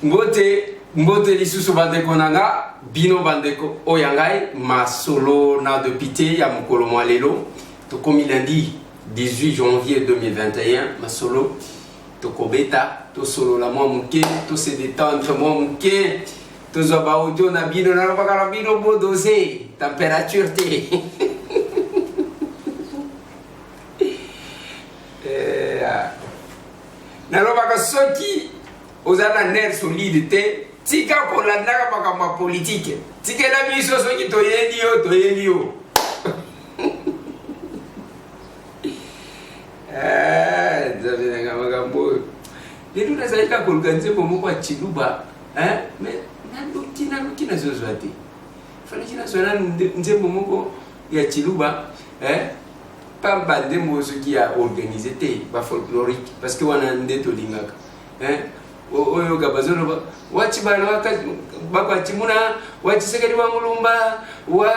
mbote lisusu bandeko nanga bino bandeko oyangai masolo na de pité ya mokolo mwa lelo tokomi lundi 18 janvier 2021 masolo tokobeta tosolola mwa moke tose détendre mwa moke tozwa baaudio na bino nalobaka na bino bodose température te nalobaka soki oza na nerf solide te tika kolandaka makambo ya politike tikela biso soki toyeli yo zavenanga makambo oyo lelo nazalika koluka nzembo moko ya chiluba naluki nazozwa te falaki nazwa nanu nzembo moko ya chiluba pamba ndembo soki ya organise te bafolklorique parce que wana nde tolingaka oyo kabazoloba wachi bana bakwachimuna wa Tshisekedi wa Mulumba wa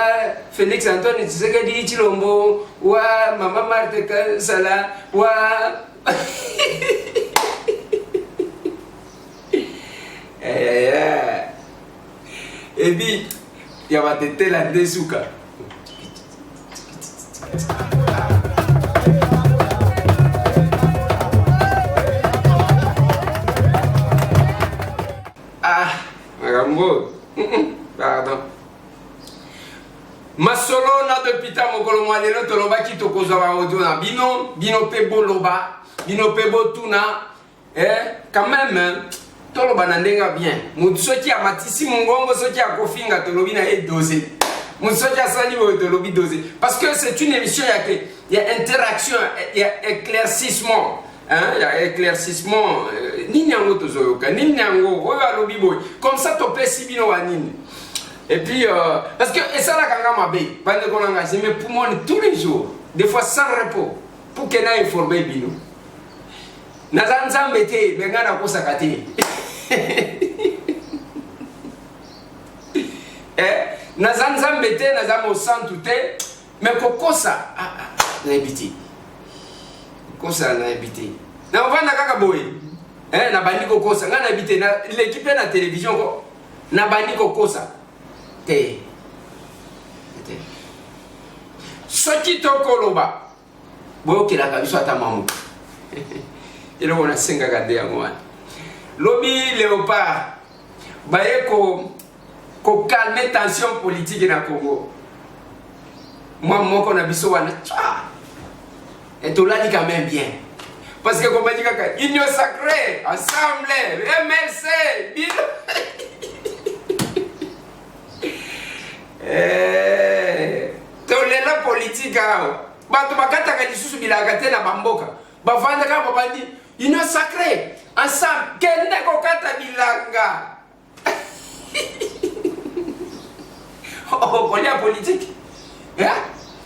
Felix Antoine Tshisekedi Chilombo wa Mama Marthe Kasala wa ebi ya batetela ndesuka pardon masolo na depita mokolo mwa lelo tolobaki tokozwa baaudio na bino pe boloba bino pe botuna quand même toloba na ndenga bien mutu soki amatisi mongongo soki akofinga tolobi na ye dosé mutu soki asali boye tolobi dosé parce que c'est une émission il y a interaction il y a éclaircissement il y a éclaircissement nini yango tozoyoka nini yango oyo alobi boye comme ça topesi bino wa nini et puis parce que esalaka nga mabe bandeko nanga je me poumonne tous les jours des fois sans repos pour que na informe bino naza nzambe te me nga nakosaka te naza nzambe te naza mosantu te me kokosa nayebi te kosa na habité na vanda kaka boye na bandi kokosa nga na habité na l'équipe na télévision ko na bandi kokosa te soki tokoloba boyo kila kabiso ata mamu elo wana senga kande yango wana lobi léopard baye ko calmer tension politique na Congo moi moko na biso wana et tout là dit quand même bien parce que comme dit kaka union sacrée ensemble MLC bilo tolela politique bato bakataka lisusu bilaka te na bamboka bavandaka babandi union sacrée ensemble kende kokata bilanga oh kolia politique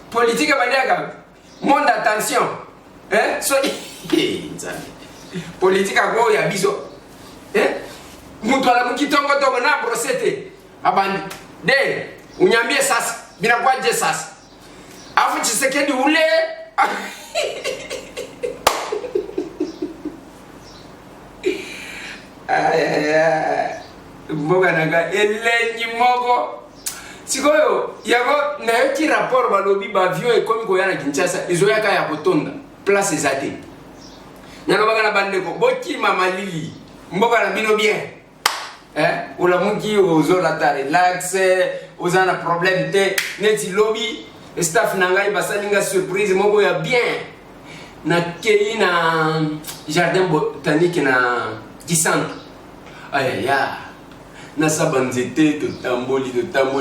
politique baliaka monde attention so politique ako ya biso mutu ala mukitongo tongo na brosete abandi de unyambie sasa bila kwaje sasa afu Tshisekedi ule mboga nanga elenyi moko sikoyo yako na yoki rapport balobi ba avion ekomi ko yana Kinshasa ezoyaka ya kotonda place ezate nalo baka na bandeko bokima malili mboka na bino bien ola muki ozola ta relax ozana problème te neti lobby staff nangai basalinga surprise moko ya bien na kei na jardin botanique na Kisantu ayaya na sabanzete totamboli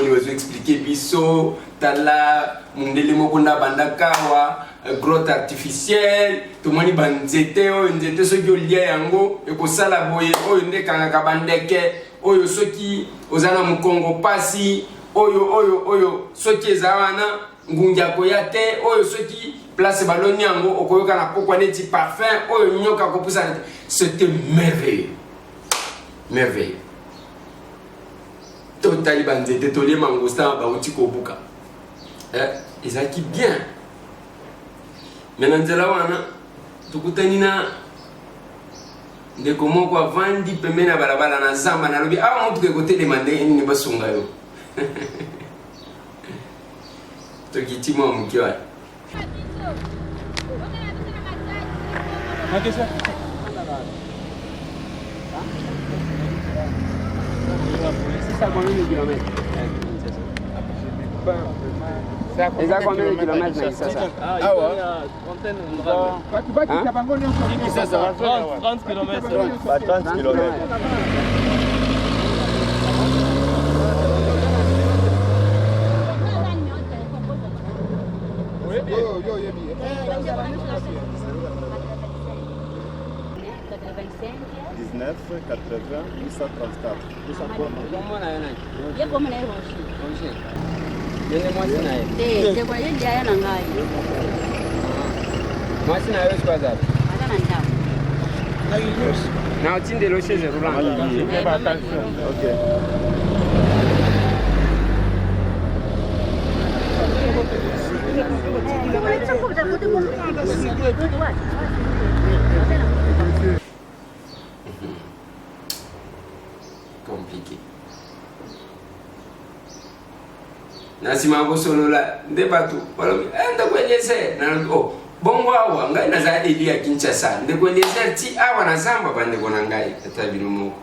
bazo expliquer biso tala mundele moko na bandakawa grotte artificielle tomoni banzete oyo nzete soki olia yango ekosala boye oyo nde kangaka bandeke oyo soki ozana mukongo pasi oyo soki eza wana ngungia koya te oyo soki place baloni yango okoyoka na pokwa neti parfum oyo nyoka kopusa c'était merveilleux totali banzete tolie mangostin bauti kobuka ezalaki bien mais na nzela wana tukutani na ndeko moko avandi pembeni na balabala na zamba nalobi awa motuka ekotelema ndenge nini basunga yo tokitima moke wana Eza combien de kilomètres na Kisasa? Ah ouais, trentaine de kilomètres. 30 kilomètres. 30 kilomètres. Na utinde lo chaise roulante. OK. Compliqué. Nasima kosolola nde batu balobi enda kwenyese na oh bongo awa ngai na za eli ya Kinshasa nde kwenyese ti awa na zamba bande kona ngai ata bino moko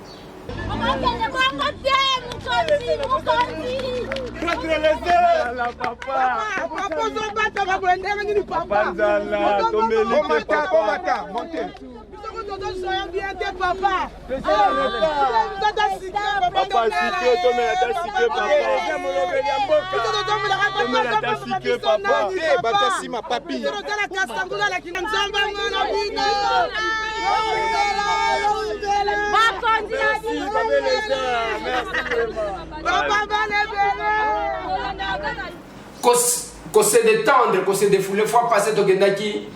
qu'on se détendre, qu'on se défouler, fois passer to kendaki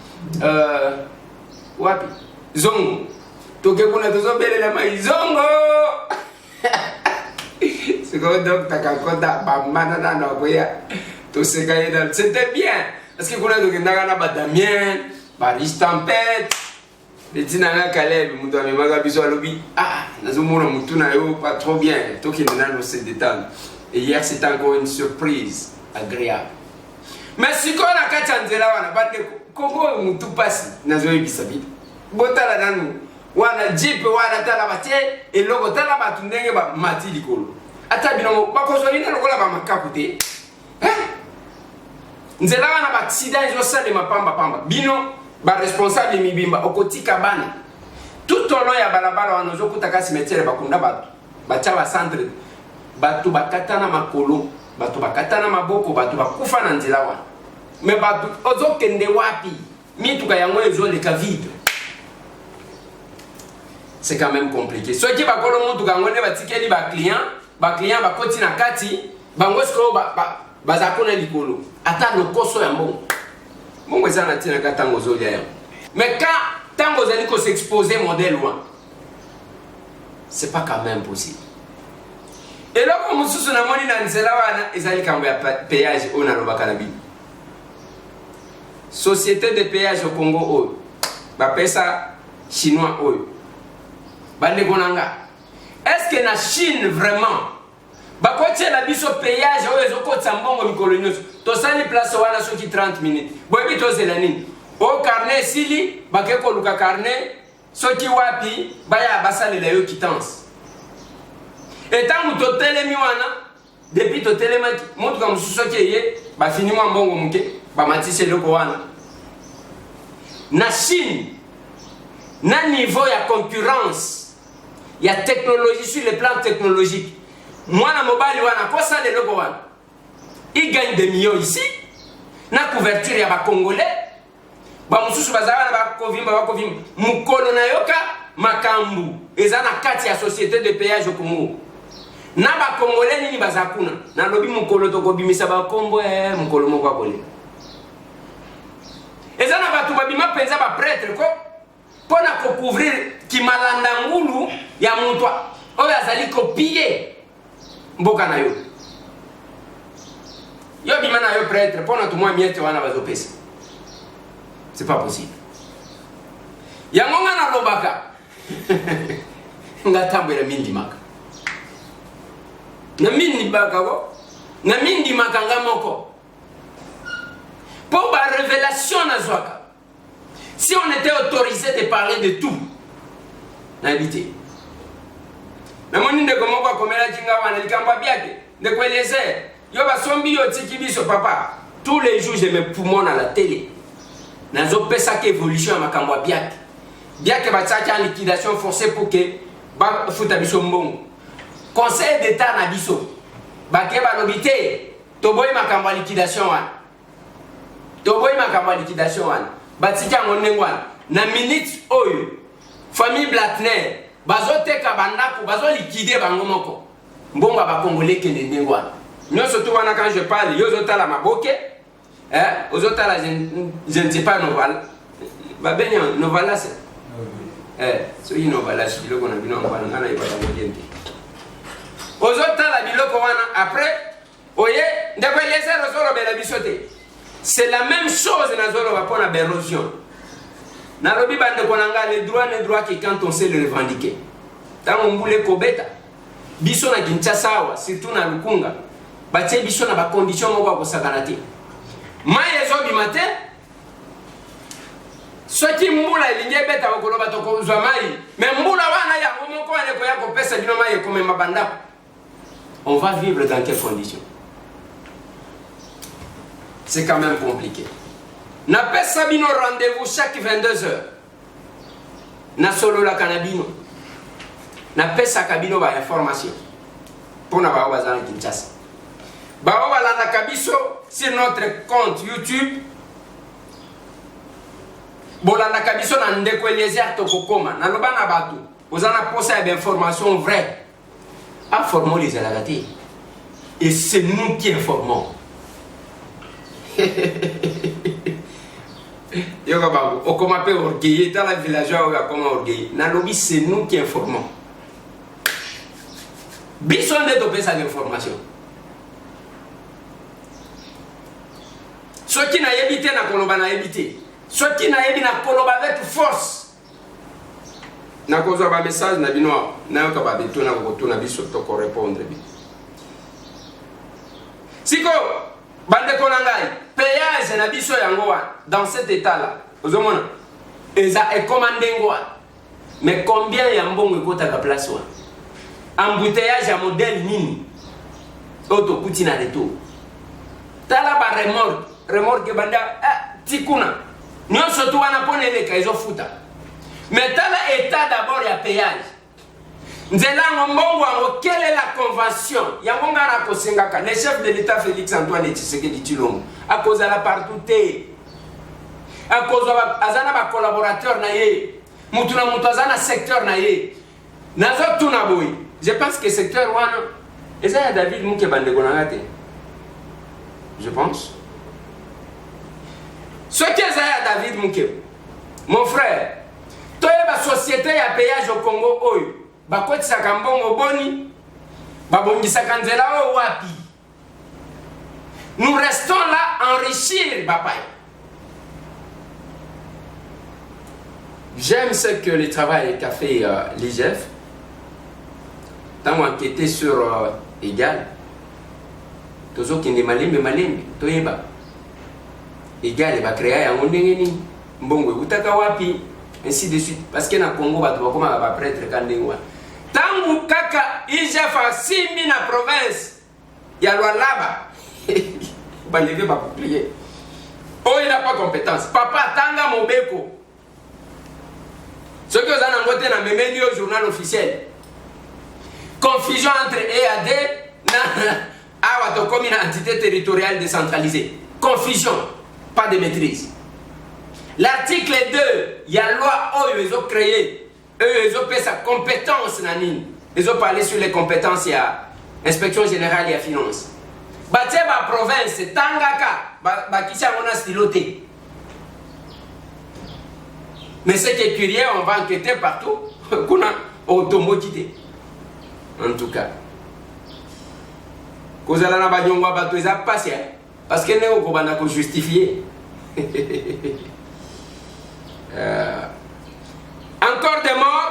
wapi zongo toke kuna tozobele la mai zongo c'est comme donc takakota bamana na nakoya to se gagne dans c'était bien parce que kuna toke ndaka na badamien ba riche tempête petit nanga Caleb muto amemaga biso alobi ah nazomona mutu na yo pas trop bien toke ndana se détendre et hier c'était encore une surprise agréable. Mais si on a kati nzela wana bande kongo mutu pasi nazoyebisa bito botala nanu wana jipe wana tala batie eloko tala batu ndenge ba mati likolo ata bino bakozolina lokola ba makapu te nzela wana ba accident zo sale mapamba pamba bino ba responsable mibimba okotika bana tout au long ya balabala wana ozokuta kasi metiere bakunda batu bacha ba centre batu bakatana makolo batu bakatana maboko batu bakufa na nzela wana mais batu ozokende wapi mituka yango ezoleka vide. C'est quand même compliqué. Ceux qui va kolo mutuka yango ne batikeli ba client ba koti na kati bango sko ba zakona likolo ata lokoso ya mbongo mbongo eza na tina kata ngo zolia ya mais quand tango zali ko s'exposer modèle loin c'est pas quand même possible. Et là comme mususu na moni na nzela wana ezali kambo ya péage ona lobaka na bi société de péage au Congo oyo ba pesa chinois oyo bande konanga est-ce que na Chine vraiment ba kotie la biso péage oyo ezokotsa mbongo mikolo nyonso to sali place wana soki 30 minutes boyebi tozela nini o carnet sili bakeko luka carnet soki wapi baya basalela yo quittance et tant que tu telemi wana depuis to telemaki motuka mususu soki ye ba fini mwa mbongo muke ba matise loko wana na Chine na niveau ya concurrence ya technologie sur le plan technologique mwana mobali wana kosa le loko wana il gagne des millions ici na couverture ya ba congolais ba mususu bazala ba kovimba mukolo na yoka makambu eza na kati ya société de péage au Congo na ba congolais nini bazakuna na lobi mukolo to kobimisa ba kombo mukolo moko akole eza na batu babima penza ba prêtre ko pona ko couvrir ki malanda ngulu ya mutu oyo azali ko piller mboka na yo yo bima na yo prêtre pona tu mwa miete wana bazopesa c'est pas possible yango nga na lobaka ngatambo ya mindi maka na mindi baka wo na mindi maka ngamoko pour la révélation na zwaka. Si on était autorisé de parler de tout n'habité mais mon inde comme quoi comme la jinga wana likamba biake de kueleze yo basombi yo tiki biso papa tous les jours je me poumon à la télé nazo pesa que évolution ya makambo biake biake bataki en liquidation forcée pour que ba futa biso mbongo conseil d'état na biso bake balobité toboyi makambo liquidation wana toboyi makambo liquidation wana batika ngonengo wana na minute oyo famille Blatner bazoteka bandako bazo liquider bango moko mbongo ba congolais kende ndengo wana nyonso to wana quand je parle yo zotala maboke ozotala je ne sais pas noval babenya novala c'est so yi novala si biloko na bino ngwana ngana ibata ngodiente ozotala biloko wana après oye ndeko eleza rozolo bela bisote c'est la même chose na zolo va pona l'érosion. Na lobi bande konanga les droits qui quand on sait le revendiquer. Tant on boule kobeta. Biso na Kinshasa surtout na Lukunga. Batie biso na ba condition moko ko sakanate. Maye zo bi matin. Soki mbula elinge beta ko loba to ko zwa mai. Mais mbula wana ya moko ane ko ya ko pesa bino mai ko mema banda. On va vivre dans quelles conditions? C'est quand même compliqué. Na pesa bino rendez-vous chaque 22 heures. Na solo la kanabino. Na pesa kabino ba information. Pour na ba bazana Kinshasa. Ba wala na kabiso sur notre compte YouTube. Bola na kabiso na ndeko Eliezer tokokoma. Na loba na batu. Ozana posa d'information vraie. Informons les alagatés. Et c'est nous qui informons. Yoga babu, o comment peut orgueiller dans la villageois ou comment orgueiller. Na lobby c'est nous qui informons. Bison de topé sa information. Ce qui n'a évité na koloba na évité. Ce qui n'a évité na koloba avec force. Na kozo ba message na bino na yoka ba beto na ko na biso to ko répondre bi. Siko bande konangai péage na biso yango dans cet état là ozomona eza e commandé ngwa mais combien ya mbongo ekota ka place wa embouteillage ya modèle nini auto kutina reto tala ba remorque banda tikuna nyonso to wana pone le kaizo futa mais tala état d'abord ya péage nzela mbongo wango quelle est la convention yango ngana ko sengaka le chef de l'état Félix Antoine Tshisekedi Tshilombo à cause de la partout à cause azana ba collaborateur na ye mutuna mutu azana secteur na ye nazo tuna boy je pense que secteur wana eza ya David Muke bande konangate je pense ce qui est ya David Muke mon frère toye ba société ya péage au Congo oyo bakotisaka mbongo boni babongisaka nzela o wapi. Nous restons là enrichir papa. J'aime ce que le travail qu'a fait l'IGF. Tant enquêté sur Égal. Tozo kinde malembe toyeba. Égal va créer un ondengeni mbongo utaka wapi ainsi de suite parce que na Congo ba to koma ba prêtre kandengwa. Tangu kaka IGF a 6000 na province ya Lualaba. Bah lever ba prier. Oh il n'a pas compétence. Papa tanga mobeko. Ce que vous avez envoyé dans mes au journal officiel. Confusion entre EAD et une entité territoriale décentralisée. Confusion, pas de maîtrise. L'article 2, il y a une loi où ils ont créé, ils ont fait sa compétence. Ils ont parlé sur les compétences, il y a l'inspection générale et la finance. Batia ba province, Tangaka, Bakisha on a styloté. Mais ce qui est curieux, on va enquêter partout. Qu'on a automoquité. En tout cas. Parce que nous avons justifié. Encore des morts,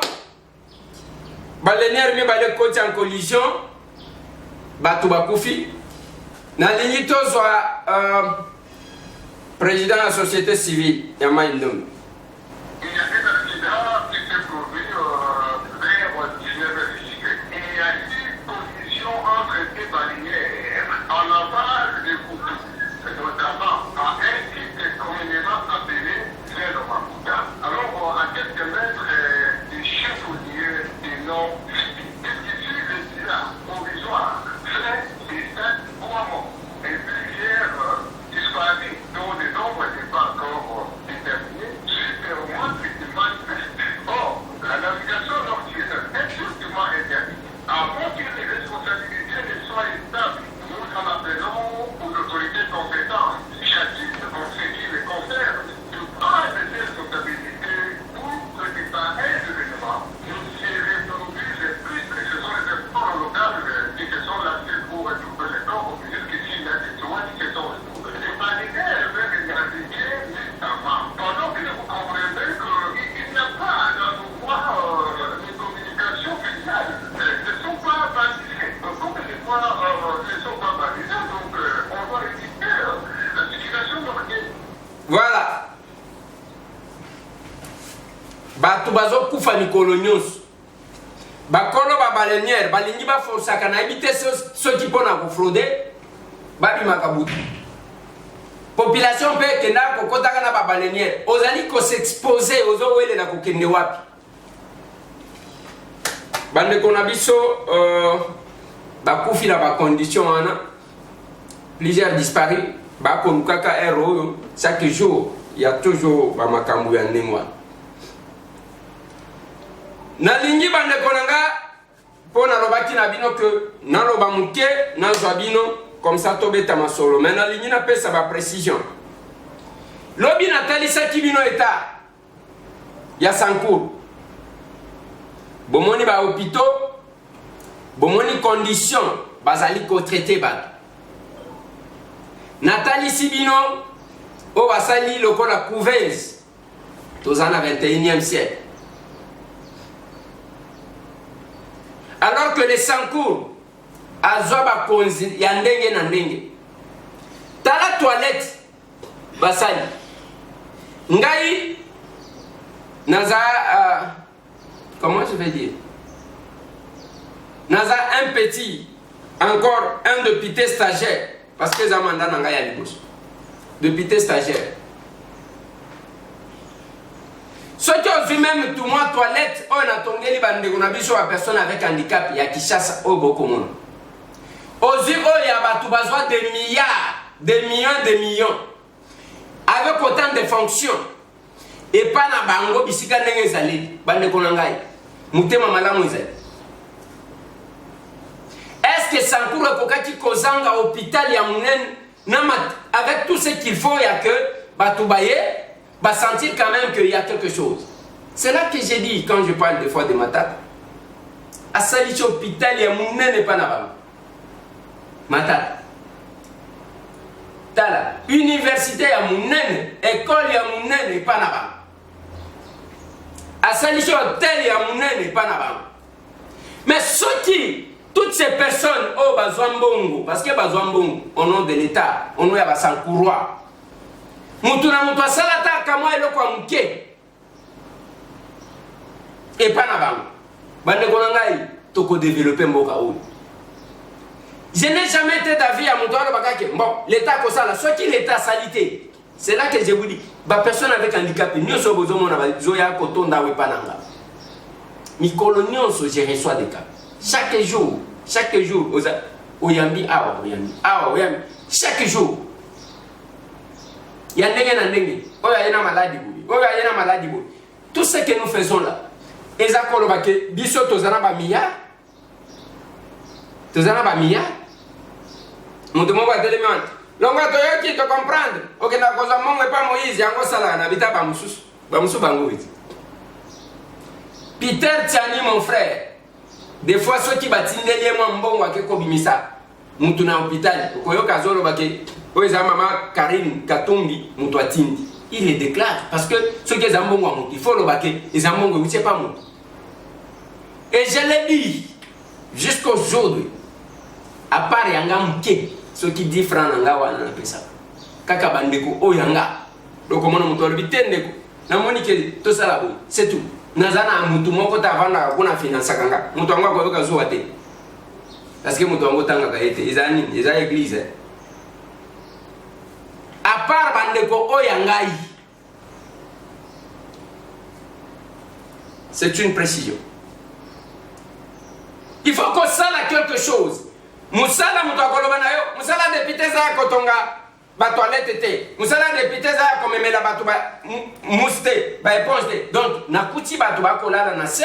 balener mi bale koti en collision batu bakufi na lingi tozwa président de la société civile ya Maïndom. Il y a des accidents qui s'est produit vers 19h. Et il y a une collision entre des barrières en aval des couteaux, notamment à un site communément appelé Frère Makuta. Alors, à quelques mètres du chiffonnier des noms ici le tir provisoire, fait des 7 morts et plusieurs disparus, dont le nombre n'est pas encore déterminé, supérieurement effectivement. Or, la navigation nord-est est justement interdite. Avant que les responsabilités ne soient établies, nous en appelons aux autorités compétentes, jadis en ce qui les concerne, de prendre des responsabilités pour que des pareils événements ne se reproduisent plus. Ce sont les efforts locaux qui se sont lancés pour retrouver les corps, jusqu'ici, il y a des soins qui se sont retrouvés. Les barrières veulent éradiquer justement. Pendant que vous comprenez qu'il n'y a pas dans nos voies de communication finale, ne sont pas balisées. Comme les voies ne sont pas balisées, donc on doit éviter la circulation nocturne. Voilà. Batu bazo kufa mikolo nyonso. Bakolo ba balenière balingi ba forsaka na ebite soki pona ko frauder babi makabutu. Population pe kenda ko kotaka na ba balenière ozali ko s'exposer ozo wele na ko kende wapi. Bande kona biso bakufi na ba condition wana plusieurs disparus ba konukaka ero chaque jour il y a toujours ba makambu ya ndengwa. Nalingi bande konanga pona lobaki na bino que naloba muke nazwa bino comme ça tobeta masolo mais nalingi na pesa ba précision lobi natalisa ki bino eta ya Sankour bomoni ba hôpitaux bomoni condition bazali ko traiter ba natalisi bino o basali lokola couveuse tozana 21e siècle. Alors que les Sankour azoba konzi ya ndenge na ndenge tala toilette basali ngai naza comment je vais dire naza un petit encore un député stagiaire parce que zamanda nanga ya liboso député stagiaire ceux qui ont vu même tout moi toilette on a tongeli bandeko na biso à personne avec handicap ya Kishasa au Bokomono aux yeux il y a batu besoin de milliards de millions avec autant de fonctions et pas na bango bisika ndenge ezali bandeko na ngai mutema malamu ezali. Est-ce que Sankour ekokaki kozanga hôpital ya munene avec tout ce qu'il faut ya que batu baye va sentir quand même qu'il y a quelque chose. C'est là que j'ai dit quand je parle des fois de Matata. À Salichi hôpital, il y a mon n'est pas là-bas. Matata. Tala. Université, il y a mon école, il y a mon n'est pas là-bas. À Salichi hôtel, il y a mon n'est pas là-bas. Mais ceux qui, toutes ces personnes, oh, Bazouambongo, parce que Bazouambongo, au nom de l'État, au nom de Sankouroua, Mutuna mutua salata kama eloko amuke et pas na bango bande ko ngai toko développer mboka oyo. Je n'ai jamais été d'avis à mutua bakake bon l'état ko sala soit qui l'état salité. C'est là que je vous dis ba personne avec handicap nyonso bozo mona ba zoya ko tonda we pananga mi colonioso je reçois des cas chaque jour oyambi awa oyambi chaque jour. Il y a une maladie. Tout ce que nous faisons là, ils ont dit biso tozana ba milliard. Mon demande à l'élément. Longa toyoki to comprendre. OK na koza mongo pas Moïse yango sala na bita ba mususu bango vite. Peter Tiani mon frère. Des fois ceux qui batindeli moi mbongo akeko bimisa. Mutu na hôpital. Koyoka zolo bake Oeza mama Karine Katumbi Mutwatindi. Il les déclare parce que ceux qui ont il faut le baquer, les ambongo, vous ne savez pas moi. Et je l'ai dit jusqu'aujourd'hui, à part Yanga Mke, ce qui dit Fran Nanga wana na pesa. Kaka bandeko o Yanga. Donc comment on peut le bitendeko. Na monike to sala bo, c'est tout. Nazana mutu moko ta vanda kuna finance kanga. Mutu anga ko ka zo ate. Parce que mutu anga tanga ka ete, ezani, eza église. À part bandeko o Yangai. C'est une précision. Il faut qu'on sache quelque chose. Musala mutakoloba yo, musala député za kotonga ba toilette te. Musala député za komemela batu ba muste, ba éponge. Donc nakuti batu ba kolala na se,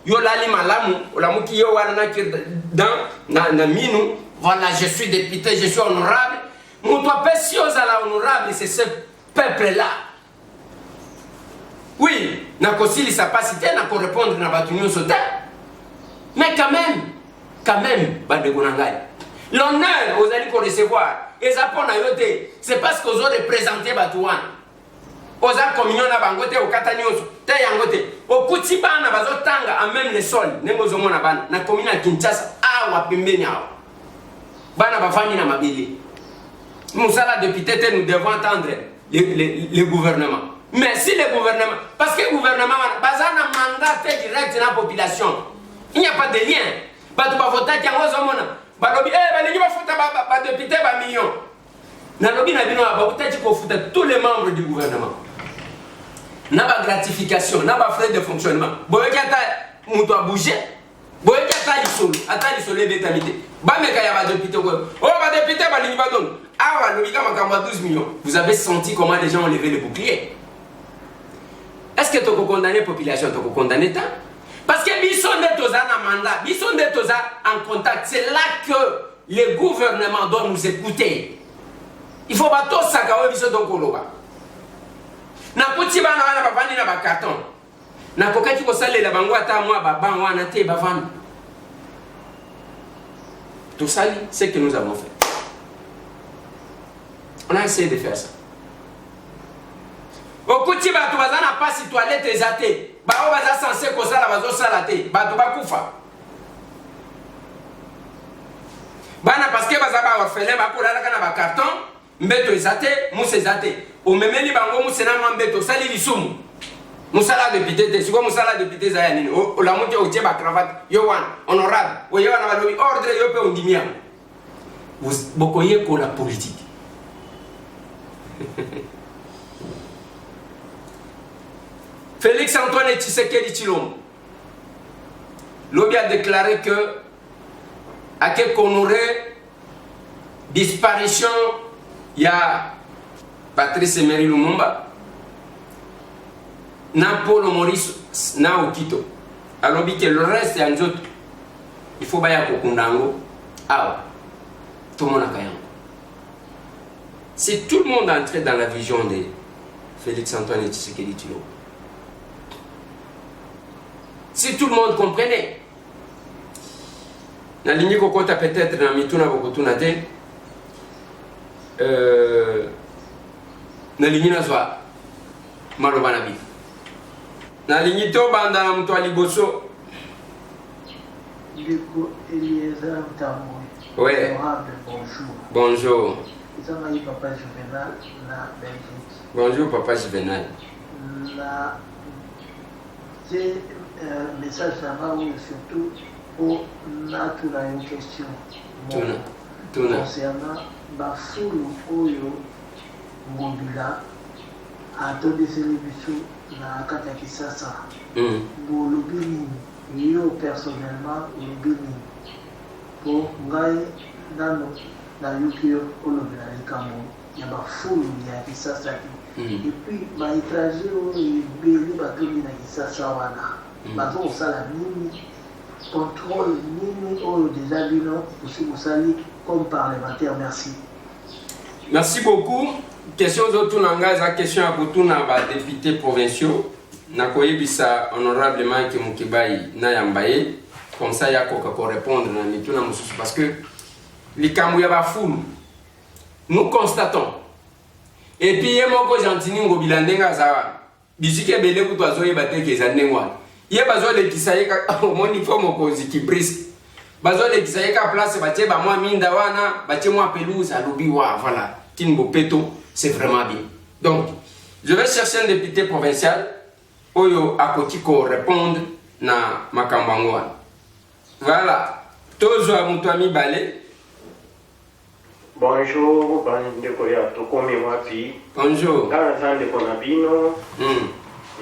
yo lali malamu, olamu ki yo wana na dans na minu. Voilà, je suis député, je suis honorable. Muto pesio za la honorable, c'est ce peuple là. Oui, na kosili sa pasité na ko répondre na batu nyo sote. Mais quand même, l'honneur, vous allez recevoir. Et ça pour nayote, c'est parce que vous avez représenté Batouan. Vous avez communion na bangote au Katanyoso, te yangote. Au Kutiba na bazo tanga à même le sol, nengozo mona ban, na commune à Kinshasa, awa pembeni awa. Bana bafani na mabili. Moussala député, nous devons attendre le gouvernement. Mais si le gouvernement, parce que le gouvernement, bazana mandat direct dans la population. Il n'y a pas de lien. Batu ba voter qui a zomona. Ba lobi balingi ba futa ba député ba million. Na lobi na bino ba voter ko futa tous les membres du gouvernement. Na ba gratification, na ba frais de fonctionnement. Boye ki ata muto a bouger. Boye ki ata lisolo betamité. Ba meka ya ba député ko. Oh ba député balingi ba don. Ah wa lobi ka makamba 12 millions. Vous avez senti comment les gens ont levé le bouclier? Est-ce que tu as condamné la population, tu as condamné l'État? Parce que Bisson de Toza n'a mandat, Bisson de Toza en contact, c'est là que le gouvernement doit nous écouter. Il faut pas tout ça quand Bisson de Koloba. Na kuti bana wana bavandi na ba carton. Na kokati ko salela bango ata moi ba ban wana te bavandi. Tout ça, c'est ce que nous avons fait. On a essayé de faire ça. Au kuti batu bazana pas si toilette ezate. Ba o baza censé ko sala bazo sala te. Batu bakufa. Bana parce que baza ba orphelin ba kolala kana ba carton, mbeto ezate, musa ezate. O memeli bango musena mbeto sali lisumu. Musala député te, siko musala député za nini? O la moto o ba cravate, yo wan, honorable. O yo wana ba lobi ordre yo pe ondimia. Vous bokoye ko la politique. Félix Antoine Tshisekedi Tshilombo, Lobi a déclaré que à quel honoré disparition il y a Patrice Emery Lumumba, na Paul Maurice na Okito. Alors que le reste est autres. Il faut baya kokundango. Ah, tout le monde a kayango. Si tout le monde entrait dans la vision de Félix Antoine Tshisekedi Tshilombo, si tout le monde comprenait, na ligne kokota peut-être na mituna bokotuna te, na ligne na zwa maloba na bifu. Na ligne to banda na mtu aliboso. Luco Eliezer Ntamwe. Ouais. Bonjour. Bonjour. Ils Papa Juvenal na Belgique. Bonjour Papa Juvenal. La message là-bas surtout pour une question concernant la foule oyo mobila a donné biso na kata Kisasa. Pour le bini, yo personnellement le bini pour ngai nano na yukio olobela likambo ya ba foule ya Kisasa. Et puis ba étranger oyo beli batomi na Kisasa wana. Bazo osala nini contrôle nini oyo déjà bino aussi osali comme parlementaire. Merci. Merci beaucoup. Question d'autres langages, la question à Boutuna ba députés provinciaux. Na koyebisa honorablement que Mukibai na yambaye comme ça ya ko répondre na mituna mususu parce que likambo ya ba foule nous constatons et puis yemoko gentini ngobilandenga za bisike bele kutwa zoye bateke za ndengwa ye bazolekisa ye omoni fo mokonzi ki briske bazolekisa ye ka place batie bamwa minda wana batie mwa pelouse alobi wa voilà kini bopeto c'est vraiment bien. Donc je vais chercher un député provincial oyo akoti ko répondre na makambo yango wana. Voilà, tozwa mutu ami bale. Bonjour, bandeko ya tokomi wapi. Bonjour. Kana zande kona bino.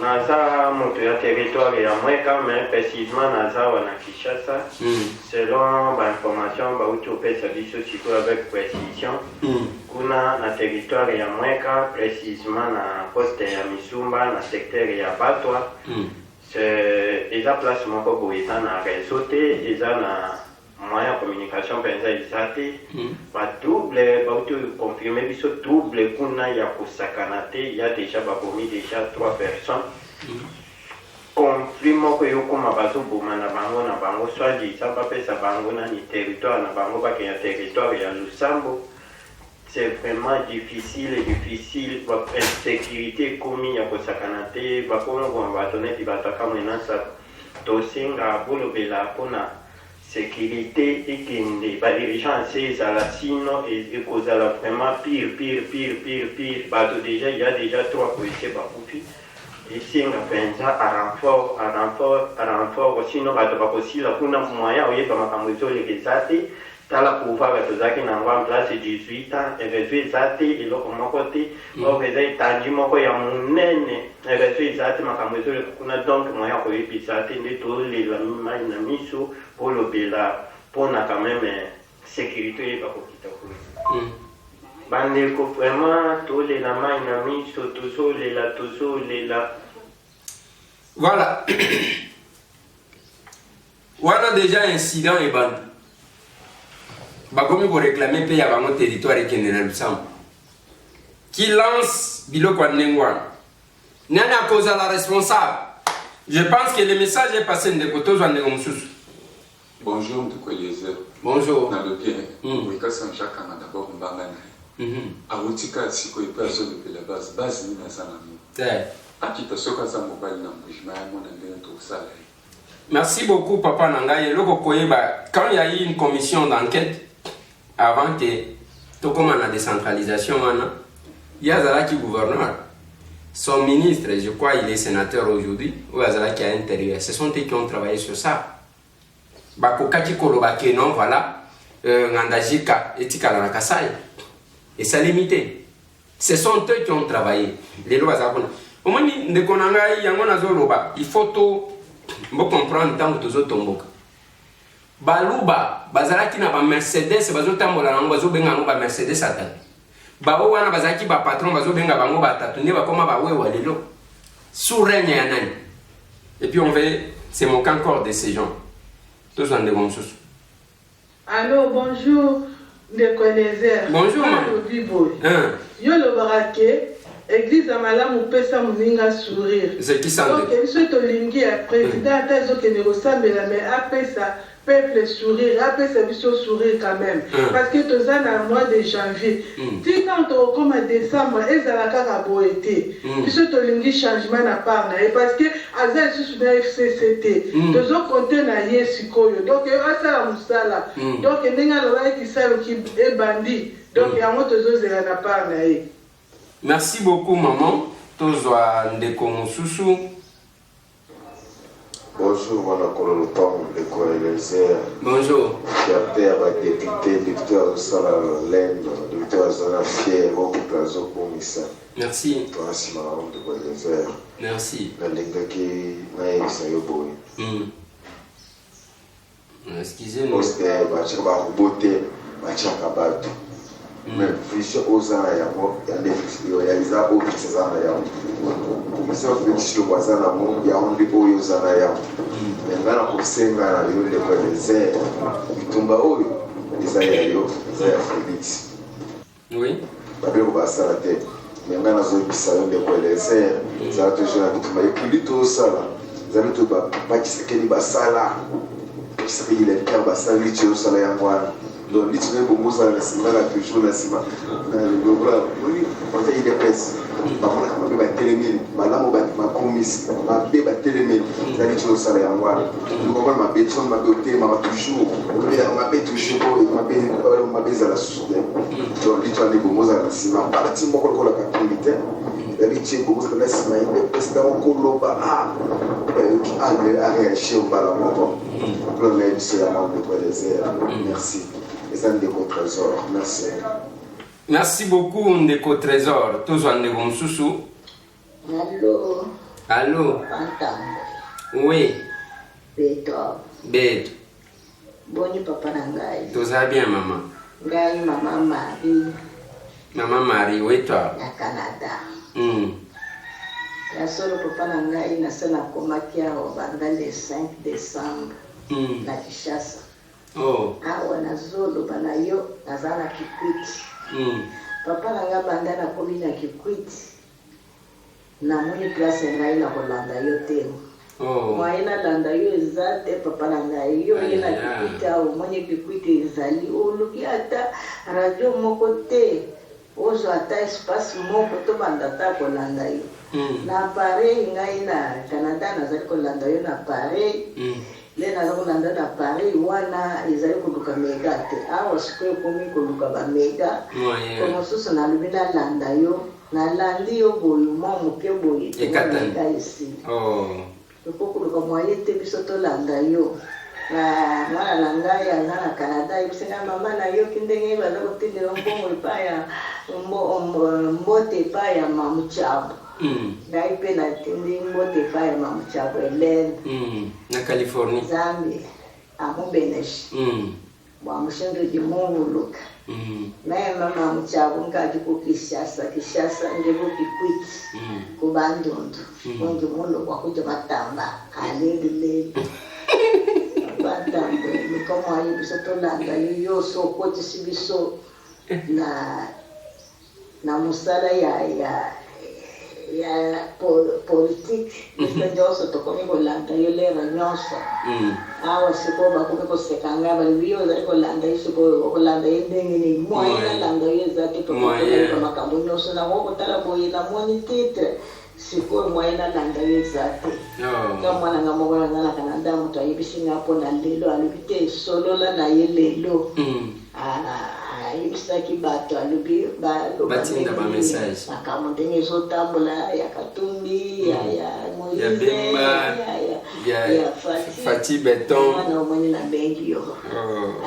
Naza moto ya territoire ya Mweka, mais précisément naza wana Kinshasa. Selon l'information bauti opesa biso siko avec précision. Kuna na territoire ya Mweka, précisément na poste ya Misumba, na secteur ya Batwa. C'est eza place moko boye na réseau te, eza na moyen de communication penza izate ba double ba auto confirmer biso double kuna ya kusakana te, il y a déjà bakomi déjà 3 personnes. Conflit moko yokoma bazo boma na bango soit dit ça pas pesa bango na ni territoire na bango ba ke ya territoire ya Lusambo. C'est vraiment difficile ba insécurité komi ya kusakana te ba kono ko ba toneti ba takamena sa tosinga bolobela pona sécurité et qui va dirigeant ces assassins et causera vraiment pire. Bah, déjà, il y a déjà 3 policiers bakoupi. Et si on fait ça à renfort, sinon, on va aussi la kuna moyen, on y va m'amuser les exatés. T'as la pouvoir de ça qui n'envoie en place 18 ans, et réseau exaté, et l'autre mon côté, on réseau tangi mon côté, mon nene, et réseau exaté, m'amuser le kuna donc moyen pour y pisater, de tous les amis pour le bela, pour na quand même sécurité, pas pour quitter. Bandeko vraiment, tous les lamas, inami, tous les là. Voilà. On a déjà incident et bande. Bakomi pour réclamer paye à mon territoire et qui qui lance Biloko Nengwan. Nana cause à la responsable. Je pense que le message est passé de Koto Zwanegomsus. Bonjour, M. Eliezer. Bonjour. Dans le bien, oui, quand Saint-Jacques a d'abord un bangane. A Outika, si quoi il peut de la base, ni na sanami. A qui te soka sa mobile n'embouche, mais mon ami tout ça. Merci beaucoup, Papa Nangaye. Quand il y a eu une commission d'enquête, avant que tout comme la décentralisation, il y a Zalaki gouverneur. Son ministre, je crois, il est sénateur aujourd'hui, ou Zalaki à l'intérieur. Ce sont eux qui ont travaillé sur ça. Bakokaki Kolobake, non, voilà. Ngandajika, Etika Lanakasai. Et ça limité. Ce sont eux qui ont travaillé. Les lois Zakona. Au moins, il faut tout comprendre tant que tous autres tombent. Baluba, bazalaki na ba Mercedes, bazotambola nango bazobenga nango ba Mercedes atatu. Bao wana bazalaki ba patron bazobenga bango batatu ne bakoma ba wewa lelo. Sous règne ya nani. Et puis on veut c'est mon cas encore de ces gens. Tous en devant sous. Allô, bonjour, Ndeko Eliezer. Bonjour. Yo le barake. Église à Malam ou Pesa Mouninga sourire. C'est qui ça? Donc, il souhaite Olingi, président, Tazo Kenerosa, mais après ça, peuple sourire, après ça, il faut sourire quand même. Parce que tu as un mois de janvier. Si quand tu as comme décembre, et ça la caraboété. Il souhaite Olingi changement à part. Parce que Azel sous la FCCT. Tu as compté na Yesikoyo. Donc, il y a ça la moussala. Donc, il y a un qui savent qui est bandit. Donc, il y a un autre qui est à part. Merci beaucoup, maman. Tozwa Ndeko Mosusu. Bonjour, mon colonel Ndeko Eliezer. Bonjour. Fierté à ma député à Salalène, député à Zana Fier, au Plazo Komissa. Merci. Toi, si maman Ndeko Eliezer. Merci. Nalingaki na Isayoboy. Excusez-moi. Poste, bachaka ba roboté, bachaka batu. Mais vision aux ans il y a des réalisateurs au ces ans mais ça fait que le voisin a mon il y a un des aux ans mais ngana kusenga na yo de kwa désert itumba oyo isayo Félix oui babelo basala te mais ngana zo bisayo de kwa désert ça toujours na bitumba ekilito sala zabi to ba kisekeli basala kisekeli le kamba basali tio sala yangwana donc niti na bongoza na nsima na toujours na nsima na lokola oni oza idps bamonaka mabe batelemeli malamu bakomisi mabe batelemeli ezali ti osala yango wana lokobala mabe ti mabe otelemaka toujours mabe toujours mabe ezala susu te donc niti wana bongoza na nsima parti moko lokola katumbi te ezali ti bongoza na nsima idps ntango koloba aréagir mbala moko lokola na yebiso ya mambo ekwelezela merci. Ndeko Trésor, merci. Merci beaucoup, Ndeko Trésor. Tous Ndeko Msusu. Allô. Allô. Antambo. Oui. Beto. Beto. Boni papa nangai. Tout ça bien, maman. Ngai maman Marie. Maman Marie, oui toi. Na Canada. La solo papa nangai na sana komakia obanda le 5 décembre. Na Kinshasa. Oh. Awa na zolo bana yo nazana Kikwiti. Papa nanga banda na komi na Kikwiti. Na moni place ngai na kolanda yo te. Oh. Mwaina landa yo ezate papa nanga yo na Kikwiti awo moni Kikwiti ezali oluki ata radio moko te. Ozo ata espace moko to banda ta kolanda yo. Na pareil ngai na Canada nazali kolanda yo na pareil. Le nazakolanda na Paris wana ezali koluka mega te awa sikoyo komi koluka bamega komosusu nalobi nalanda yo nalandi yo boye mwa moke boye mega esi okokoluka mwaye te biso tolanda yo mwana na ngai aza na Canada yebisinga mama nayoki ndenge baza kotindela mbongo epai ya mbote epai ya mamuchabu ngai mpe natindi mbote epai ya mamuchabu Helene na Californie Zambi amubeneshi bwamushindo dimunguluka naye mama muchabu ngati ku Kinshasa ndiko Kikwiti kubandundu onge mulo kwakuja matamba alelele batamba mikomo ayi biso tolanda yo so koti sibiso na musala ya politique ndio tokomi kolanda yo lera nyonso awa siko bakomi kosekanga baliyo za kolanda yo siko kolanda ndenge ni moya landa yo za tokomi kwa makambo nyonso na woko tala boye na moni titre siko moya landa yo za kama mwana ngamo na Canada mtu ayibisinga hapo na lelo alibite solo la na yelelo ibisaki bato alubi batinda ba message akamondenge zotambola ya Katumbi ya Moïse ya Fati Beton na omoni na bengi yo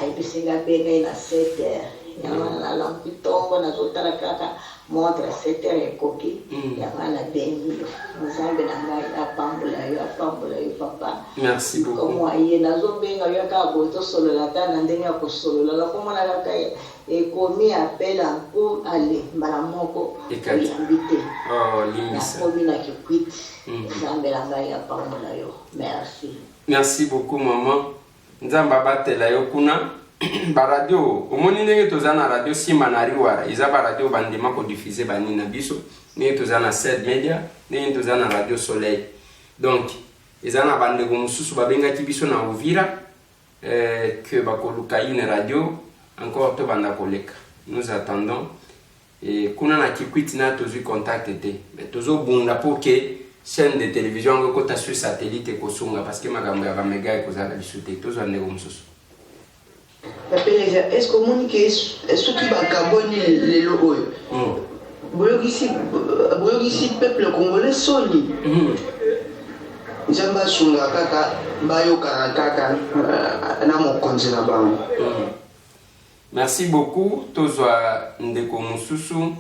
aibisinga benga na 7h ya la pitongo na zotala kaka montre 7h ekoki ya bana bengi yo nzambe na ngai apambola yo papa merci beaucoup como aye nazo benga yo ka boto solo la tana ndenge ya kosolola la komona kaka ekomi appela pour aller mbala moko yambite limbisa komi na Kikwiti nzambe na ngai apambola yo merci beaucoup maman nzambe abatela yo kuna baradio omoni ndenge toza na radio Simba na Riwara eza baradio bandema kodiffuser bani na biso ndenge toza na Sed Media ndenge toza na Radio Soleil donc eza na bandeko mosusu babengaki biso na Uvira que bakoluka une radio encore to banda koleka nous attendons et kuna na Kikwiti na tozui contact te mais tozo bunda pour que chaîne de télévision ngo kota sur satellite kosunga parce que makambo ya bamega ekozala biso te tozo ndeko mosusu. Est-ce que mon qui est bakaboni lelo oyo boyokisi peuple congolais soni nzamba sunga kaka bayokana kaka na mokonzi na bango. Merci beaucoup tozwa ndeko mosusu.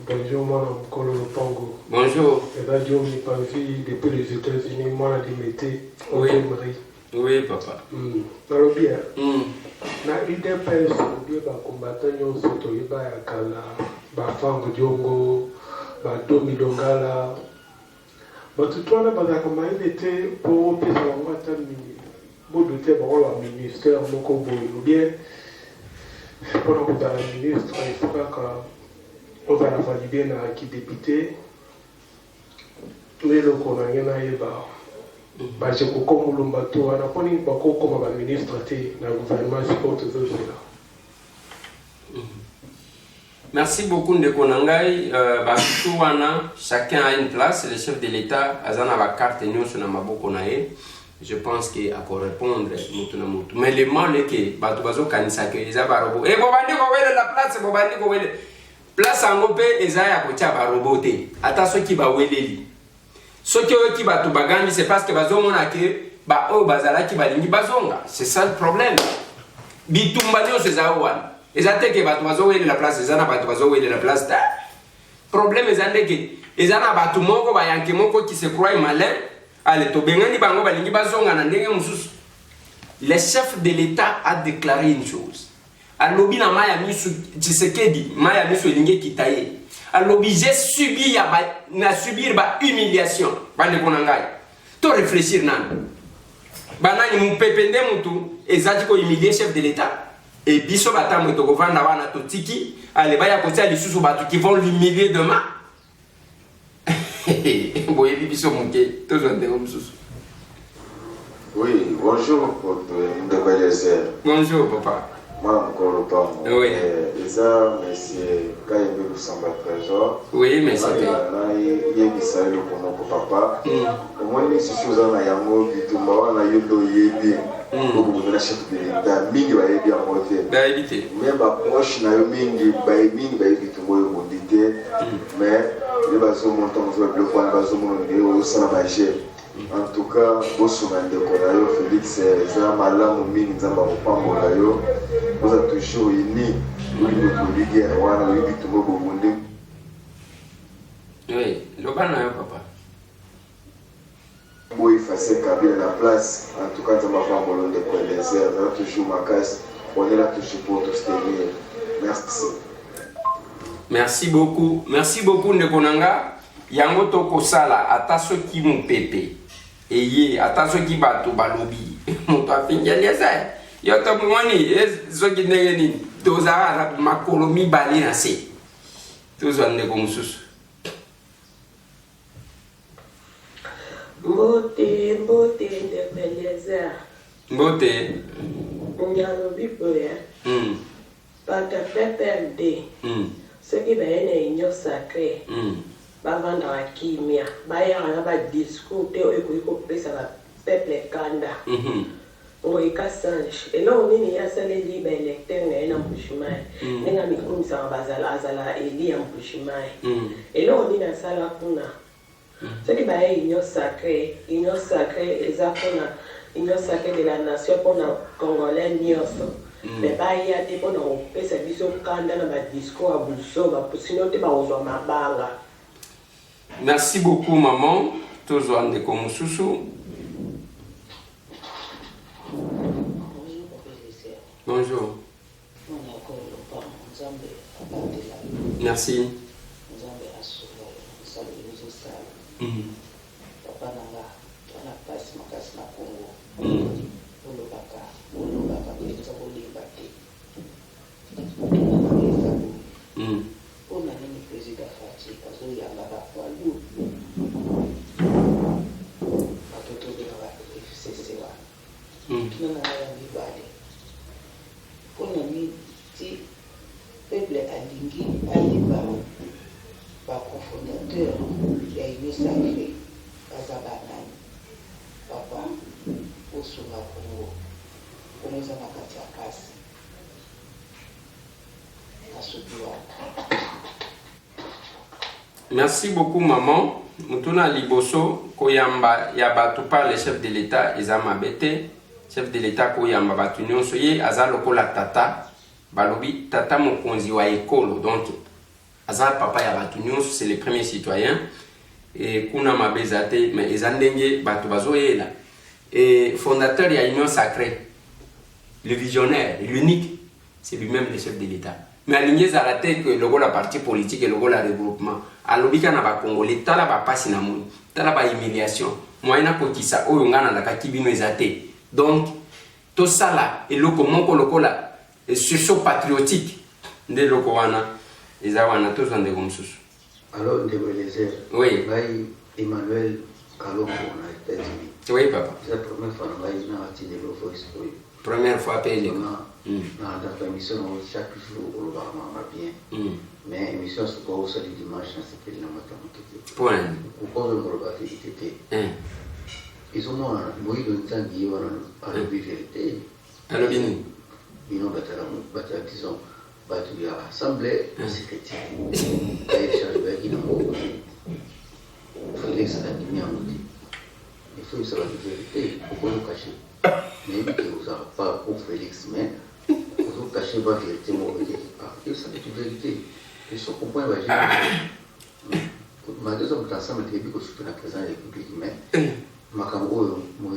Bonjour, moi, Mokolo Lopango. Bonjour. Radio Mipanzi depuis les États-Unis, moi, la Dimété. Oui. Oui, papa. Alors bien. Na UDPS, bien, bah, combattant, yon soto, yeba, yakala, bah, fango, diongo, bah, domi, dongala. Bah, tout le monde, bah, comme il était pour pesa, on va t'amener. Bon, de tes, bah, on ministère, mon combo, ou bien, pendant que dans la ministre, il faut pas qu'on va la valider dans qui député. Mais le qu'on a rien à y voir. Bah, j'ai beaucoup de monde, on a pas ni beaucoup comme un ministre, dans le gouvernement, c'est pas tout ça. Merci beaucoup Ndeko Nangai. Chacun a une place. Le chef de l'État a une carte sur maboko nae. Je pense qu'il a répondre mais le mal est que batubazo kanisa que ils a barobo. Et bobandi ko wele la place bobandi ko wele. Place angope ezaya ko tia barobote. Ata so ki ba weleli. So ki batu bagandi c'est parce que bazo mona que ba o bazala ki balingi bazonga. C'est ça le problème. Bitumba nyo se zawana. Ezate que batu bazo wele la place ezana batu bazo wele la place ta. Problème ezande que ezana batu moko ba yanke moko qui se croit malin. Allez, to bengani bango balingi bazonga na ndenge mususu. Le chef de l'État a déclaré une chose. Alobi na maya misu Tshisekedi, maya misu elingi kitaye. Alobi j'ai subi ya ba na subir ba humiliation. Bande konangai. To réfléchir nan. Banani mu pepende mutu ezati ko humilier chef de l'État. Et biso batamu to kovanda wana to tiki, allez baya kotia lisusu batu qui vont l'humilier demain. Oui, bonjour, bonjour, papa. Moi, encore pas. Oui. Et ça, monsieur, quand il me ressemble à trésor. Oui, monsieur. Il y a des papa. Moi, je suis chose en ayant dit tout le monde, il y a eu bien. Beaucoup de chef de l'État, mingi va y bien monter. Même approche, na mingi, mingi va y tout le monde monter. Mais les bateaux montent en le point, les bateaux montent au sein en tout cas, Bossuman de Korayo, Félix, Zamalam, Ming, Zambapambo, vous êtes toujours unis. Vous êtes guerre, vous êtes tout le monde. Oui, le banana, papa. Pour effacer Kabila la place, en tout cas, Zambapambo, de Korayo, vous êtes toujours ma casse, on est là toujours pour tout soutenir. Merci. Merci beaucoup, Ndekonanga. Yango toko sala ataso ki mu pepe eye ataso ki bato balobi moto afingelia sa yo to mwani zo ki ndenge ni tozara makolomi bali na se tozo ande ko mususu mbote de Beleza mbote ngalo bipoya pata PPRD ce qui va être une sacrée bavanda wa kimia bayanga ba discours te eko pesa ba peuple kanda ngoyi kasange elo nini ya saleli ba électeur na mpushimai nenga mikumisa bazala eli ya mpushimai elo nini asala kuna soki ba union sacrée eza kuna union sacrée de la nation pour na congolais nyonso mais baya te pour na pesa biso kanda na ba discours a buso ba sino te ba ozwa mabanga. Merci beaucoup, maman. Toujours en décomususu. Bonjour. Merci. Merci beaucoup, maman. Mutuna liboso koyamba ya batu par le chef de l'État ezama bete chef de l'État koyamba batu nyonso ye azalo kola tata balobi tata mokonzi wa ekolo donc azal papa ya batu nyonso c'est le premier citoyen et kuna mabezate mais ezandenge batu bazoyela et fondateur ya union sacrée le visionnaire l'unique c'est lui-même le chef de l'État. Mais aligné à la tête que le la parti politique et le la regroupement alobika na ba congolais tala ba pasi na moni tala ba humiliation moyena kokisa oyo ngana la kakibino ezate donc to sala et loko moko lokola sursaut patriotique nde loko wana eza wana to zande komsusu alors de Beleza oui Emmanuel Kalongo na États-Unis. Oui, papa. C'est la première fois que je suis allé au Facebook. Première fois payé. Dans la émission, chaque jour, on va bien. Mais l'émission, c'est pas aussi le dimanche, c'est pas la maternité. Point. Pourquoi on va faire ils ont moins de temps qui à la vérité. À la vérité. Ils ont disons, battu à l'Assemblée, secrétaire. Ils chargent qui n'ont pas. Félix a mis en outil. Il faut savoir la vérité. Pourquoi nous cacher? Mais que vous n'avez pas pour Félix, mais vous cachez la vérité. Vous savez la vérité. Et ce qu'on peut imaginer. Ma deuxième ensemble de début que je suis dans la présence de la République, mais Makambo, moi,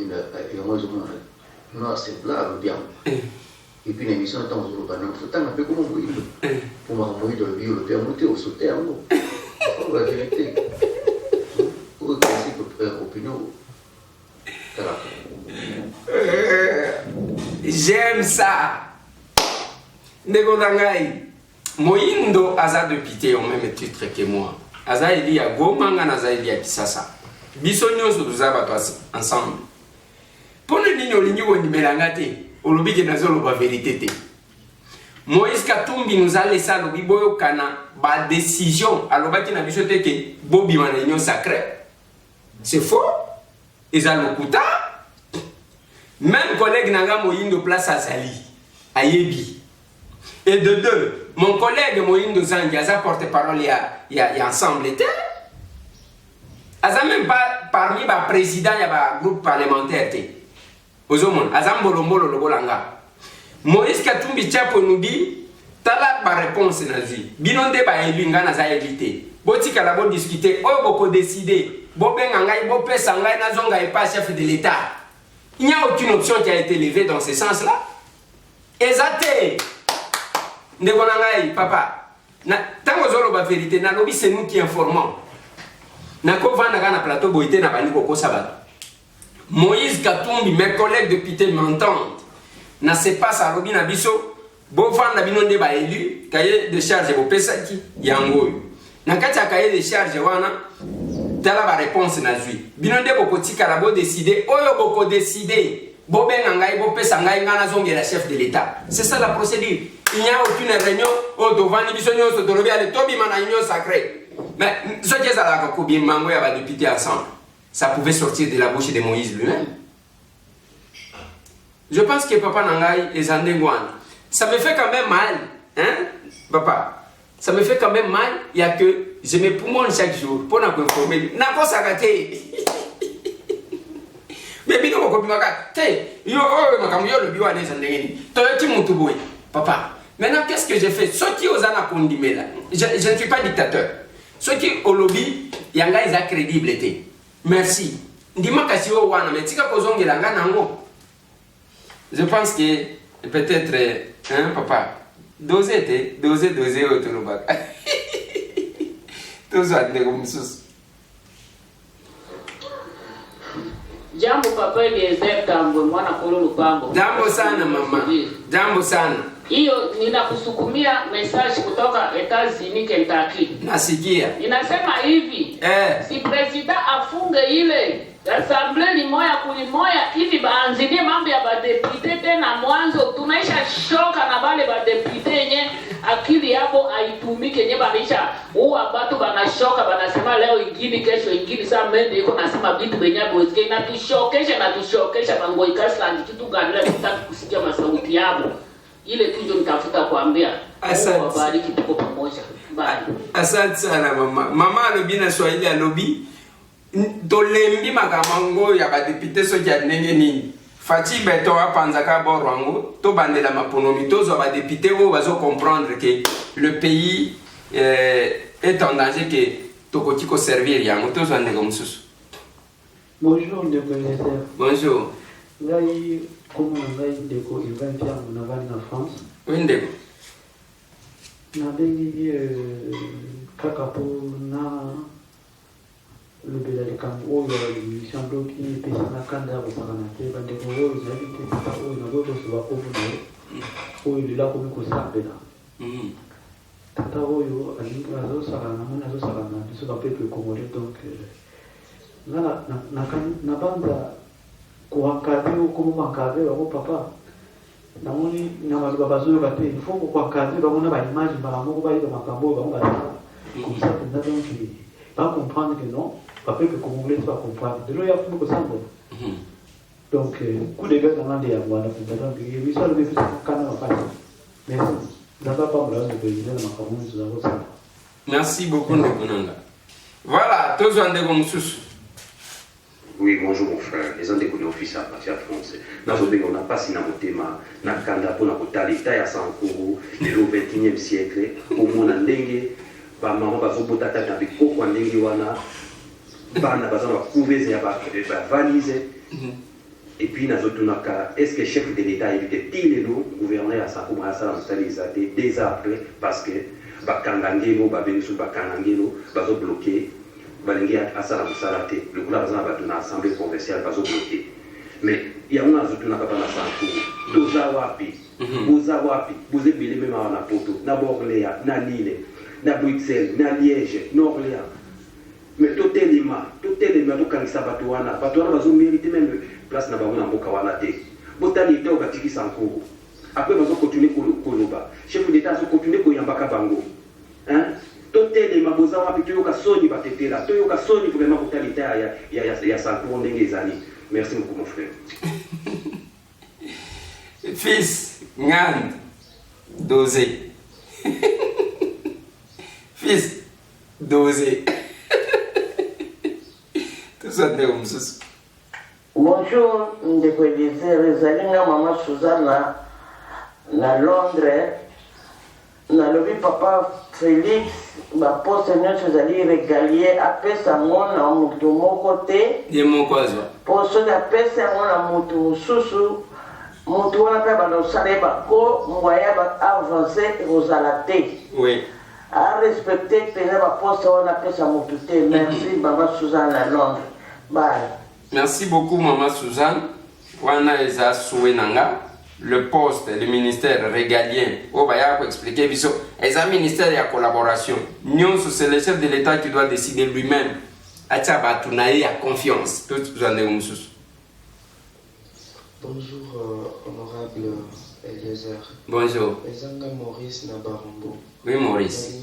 c'est là, bien. Et puis l'émission est en train de se faire un peu comme on dit. Pour m'envoyer dans le bio, le père monter au sauter en haut. C'est la vérité. Pour que c'est votre opinion. J'aime ça. Negonangai. Moindo aza député au même titre que moi. Aza ili ya Goma nga naza ili ya Kisasa. Biso nyonso tuzaba ensemble. Pour le nini olingi wondimelanga te, olobi ke nazoloba vérité te. Moïse Katumbi nous a laissé alobi boyokana ba décision alobaki na biso te ke bobima na union sacrée. C'est faux. Eza lokuta. Même collègue nanga Moyindo place azali. Ayebi. Et de deux, mon collègue Moyindo Zangi a porte-parole il y a ensemble était. Aza même pas parmi les présidents il y a un groupe parlementaire. Ozomon, Azam Bolombolo Lobolanga. Moïse Katumbi Tchapo nous dit, tala ba réponse nazi. Binonde ba élu ngana za éviter. Botika la bo discuter, o boko décider. Bo benga bo pesa ngai na zonga et pas chef de l'État. Il n'y a aucune option qui a été levée dans ce sens-là. Exacté. Ndegonangai papa. Na tango zolo ba vérité na lobi c'est nous qui informons. Na ko vanda kana plateau boité na bani ko sabata. Moïse Katumbi mes collègues députés m'entendent. Na se passe à lobi na biso bo vanda binonde ba élu cahier de charge bo pesaki yango. Na kati cahier de charge wana tala ba réponse na zui. Binonde boko tika la bo décider oyo boko décider. Bo benga ngai bo pesa ngai ngana zonge la chef de l'État. C'est ça la procédure. Il n'y a aucune réunion au devant ni bisonyo so dolobi ale tobi mana union sacrée. Mais ce qui est à la Kokobi Mango ya ba député ensemble. Ça pouvait sortir de la bouche de Moïse lui-même. Je pense que papa Nangai et Zandengwan, ça me fait quand même mal, hein, papa. Ça me fait quand même mal, il y a que je me poumonne chaque jour pour nous informer. N'a ça gâté. Mais bien on copie maga. Té, yo makamuyo le biwa des Zandengeni. Toyoti mutuboy, papa. Maintenant qu'est-ce que j'ai fait? Ce qui aux ana condimé là. Je ne suis pas dictateur. Ce qui au lobby, yanga is crédibilité. Merci. Ndima kasi o wana mais tika kozongela nga nango. Je pense que peut-être hein papa doser au tulubak. Tous ande comme sus. Jambo papa Eliezer Tambwe mwana kolo lupango. Jambo sana mama. Jambo sana. Hiyo ninakusukumia message kutoka États-Unis Kentucky. Nasikia. Inasema hivi. Si president afunge ile Assemblée limoya kulimoya hivi baanzilie mambo ya badepute tena mwanzo tunaisha shoka na wale badepute yenye akili yabo haitumike yenye banisha huwa watu banashoka banasema leo ingine kesho ingine saa mende iko nasema vitu venye bozike na tushokesha mango ikasland kitu gani leo tutaki kusikia masauti yabo ile kitu nitafuta kuambia. Asante. Wabariki tuko pamoja. Bye. Asante sana mama. Mama alobi na Swahili alobi tolembi makamango ya ba député so ki adnenge nini. Fati beto apanzaka borwango to bandela maponomi tozo ba député o bazo comprendre que le pays est en danger que tokoti ko servir yango tozo ande comme susu. Bonjour Ndeko Eliezer. Bonjour. Ngai comme ngai Ndeko Ivan Pierre Munavani na France. Oui Ndeko. Nabengi kaka po na lobela likambo oyo ya l'émission donc ipesa na kanda ya kosakana te bandeko oyo ezali te tata oyo nazokosoba oyo na oyo lela komi kosambela tata oyo azosakana namoni azosakana biso bapeple congolais donc na banza kuankadre comme bankadre bako papa namoni na maloba bazoyoka te il faut kuankadre bango na baimage mbala moko bayeba makambo oyo bango bazala comme ça penza donc bacomprendre que non papa que congolais va comprendre de l'oya fumo kosambola donc coup de gars dans les avoirs penza donc il soit le bébé kana mapasi merci d'abord pas là de président de makambo nous avons. Merci beaucoup Ndekonanga. Voilà, tous en dégom sous. Oui, bonjour mon frère. Les gens déconnent office à partir français. Dans ce pays, on n'a pas si na motema, na kanda pour na kotali, taille à Sankuru, les au 21e siècle, au monde en dengue, ba maman ba zo botata na biko kwa ndenge wana, ba na baza ba couvrir ba valise. Et puis na zo tunaka, est-ce que chef de l'État évite tile nous gouverneur à Sankuru à ça stabilisé des après parce que ba kangangelo ba benisu ba kangangelo ba zo bloquer. Balingi asala musala te le kula bazana bato na assemblée provinciale bazo bloqué mais il y a una zutu na kapa na Sankuru doza wapi boze bele même na poto na Borléa na Lille na Bruxelles na Liège na Orléans mais totelema to kangisa bato wana bazo mériter même place na bango na mboka wana te botali te obatiki Sankuru après bazo continuer koloba chef d'état zo continuer koyambaka bango hein toté ma boza wapi toyoka soni batetela toyoka soni vraiment totalité ya Sankuru ndenge ezali. Merci beaucoup mon frère. Fils Ngand dosé. Fils dosé. Tout ça de comme ça. Bonjour, ndeko Eliseur, ezali nga mama Suzana na Londres. Nalobi papa Félix baposte nyonso ezali régalie apesa yango na motu moko te ye moko azwa po soki apesa yango na motu mosusu motu wana mpe balosala ye bako moye avance ekozala te arespecte mpenza baposte wana apesa motu te. Merci mama Suzanne na Londres. Bye. Merci beaucoup maman Suzanne. Wana eza souhait nanga. Le poste, le ministère régalien, on va expliquer, c'est un ministère de collaboration. Nous, c'est le chef de l'État qui doit décider lui-même. Atchabatunaï a confiance. Bonjour, honorable Eliezer. Bonjour. Ezanga Maurice Nabarombo. Oui, Maurice.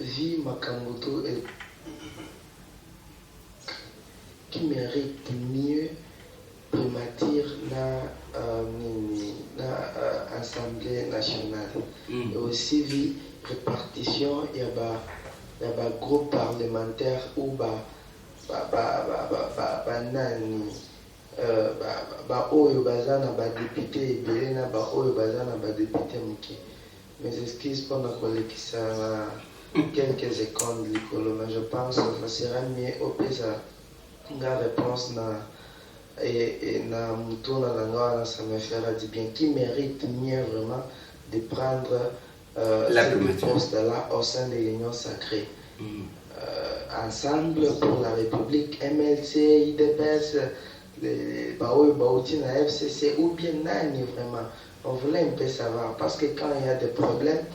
Vie Makambuto qui mérite mieux primature na Assemblée nationale et aussi vie répartition il y a groupe parlementaire ou nani oyo bazana ba député ebele na ba oyo bazana ba député muke mes excuses pour na kolekisa quelques secondes likolo mais je pense que ça sera mieux au plus la réponse na et na mutuna na ça me fera du bien qui mérite mieux vraiment de prendre ce poste là au sein de l'Union sacrée. Ensemble pour la République, MLC, IDPS, Baoutina, FCC ou bien Nani vraiment. On voulait un peu savoir parce que quand il y a des problèmes,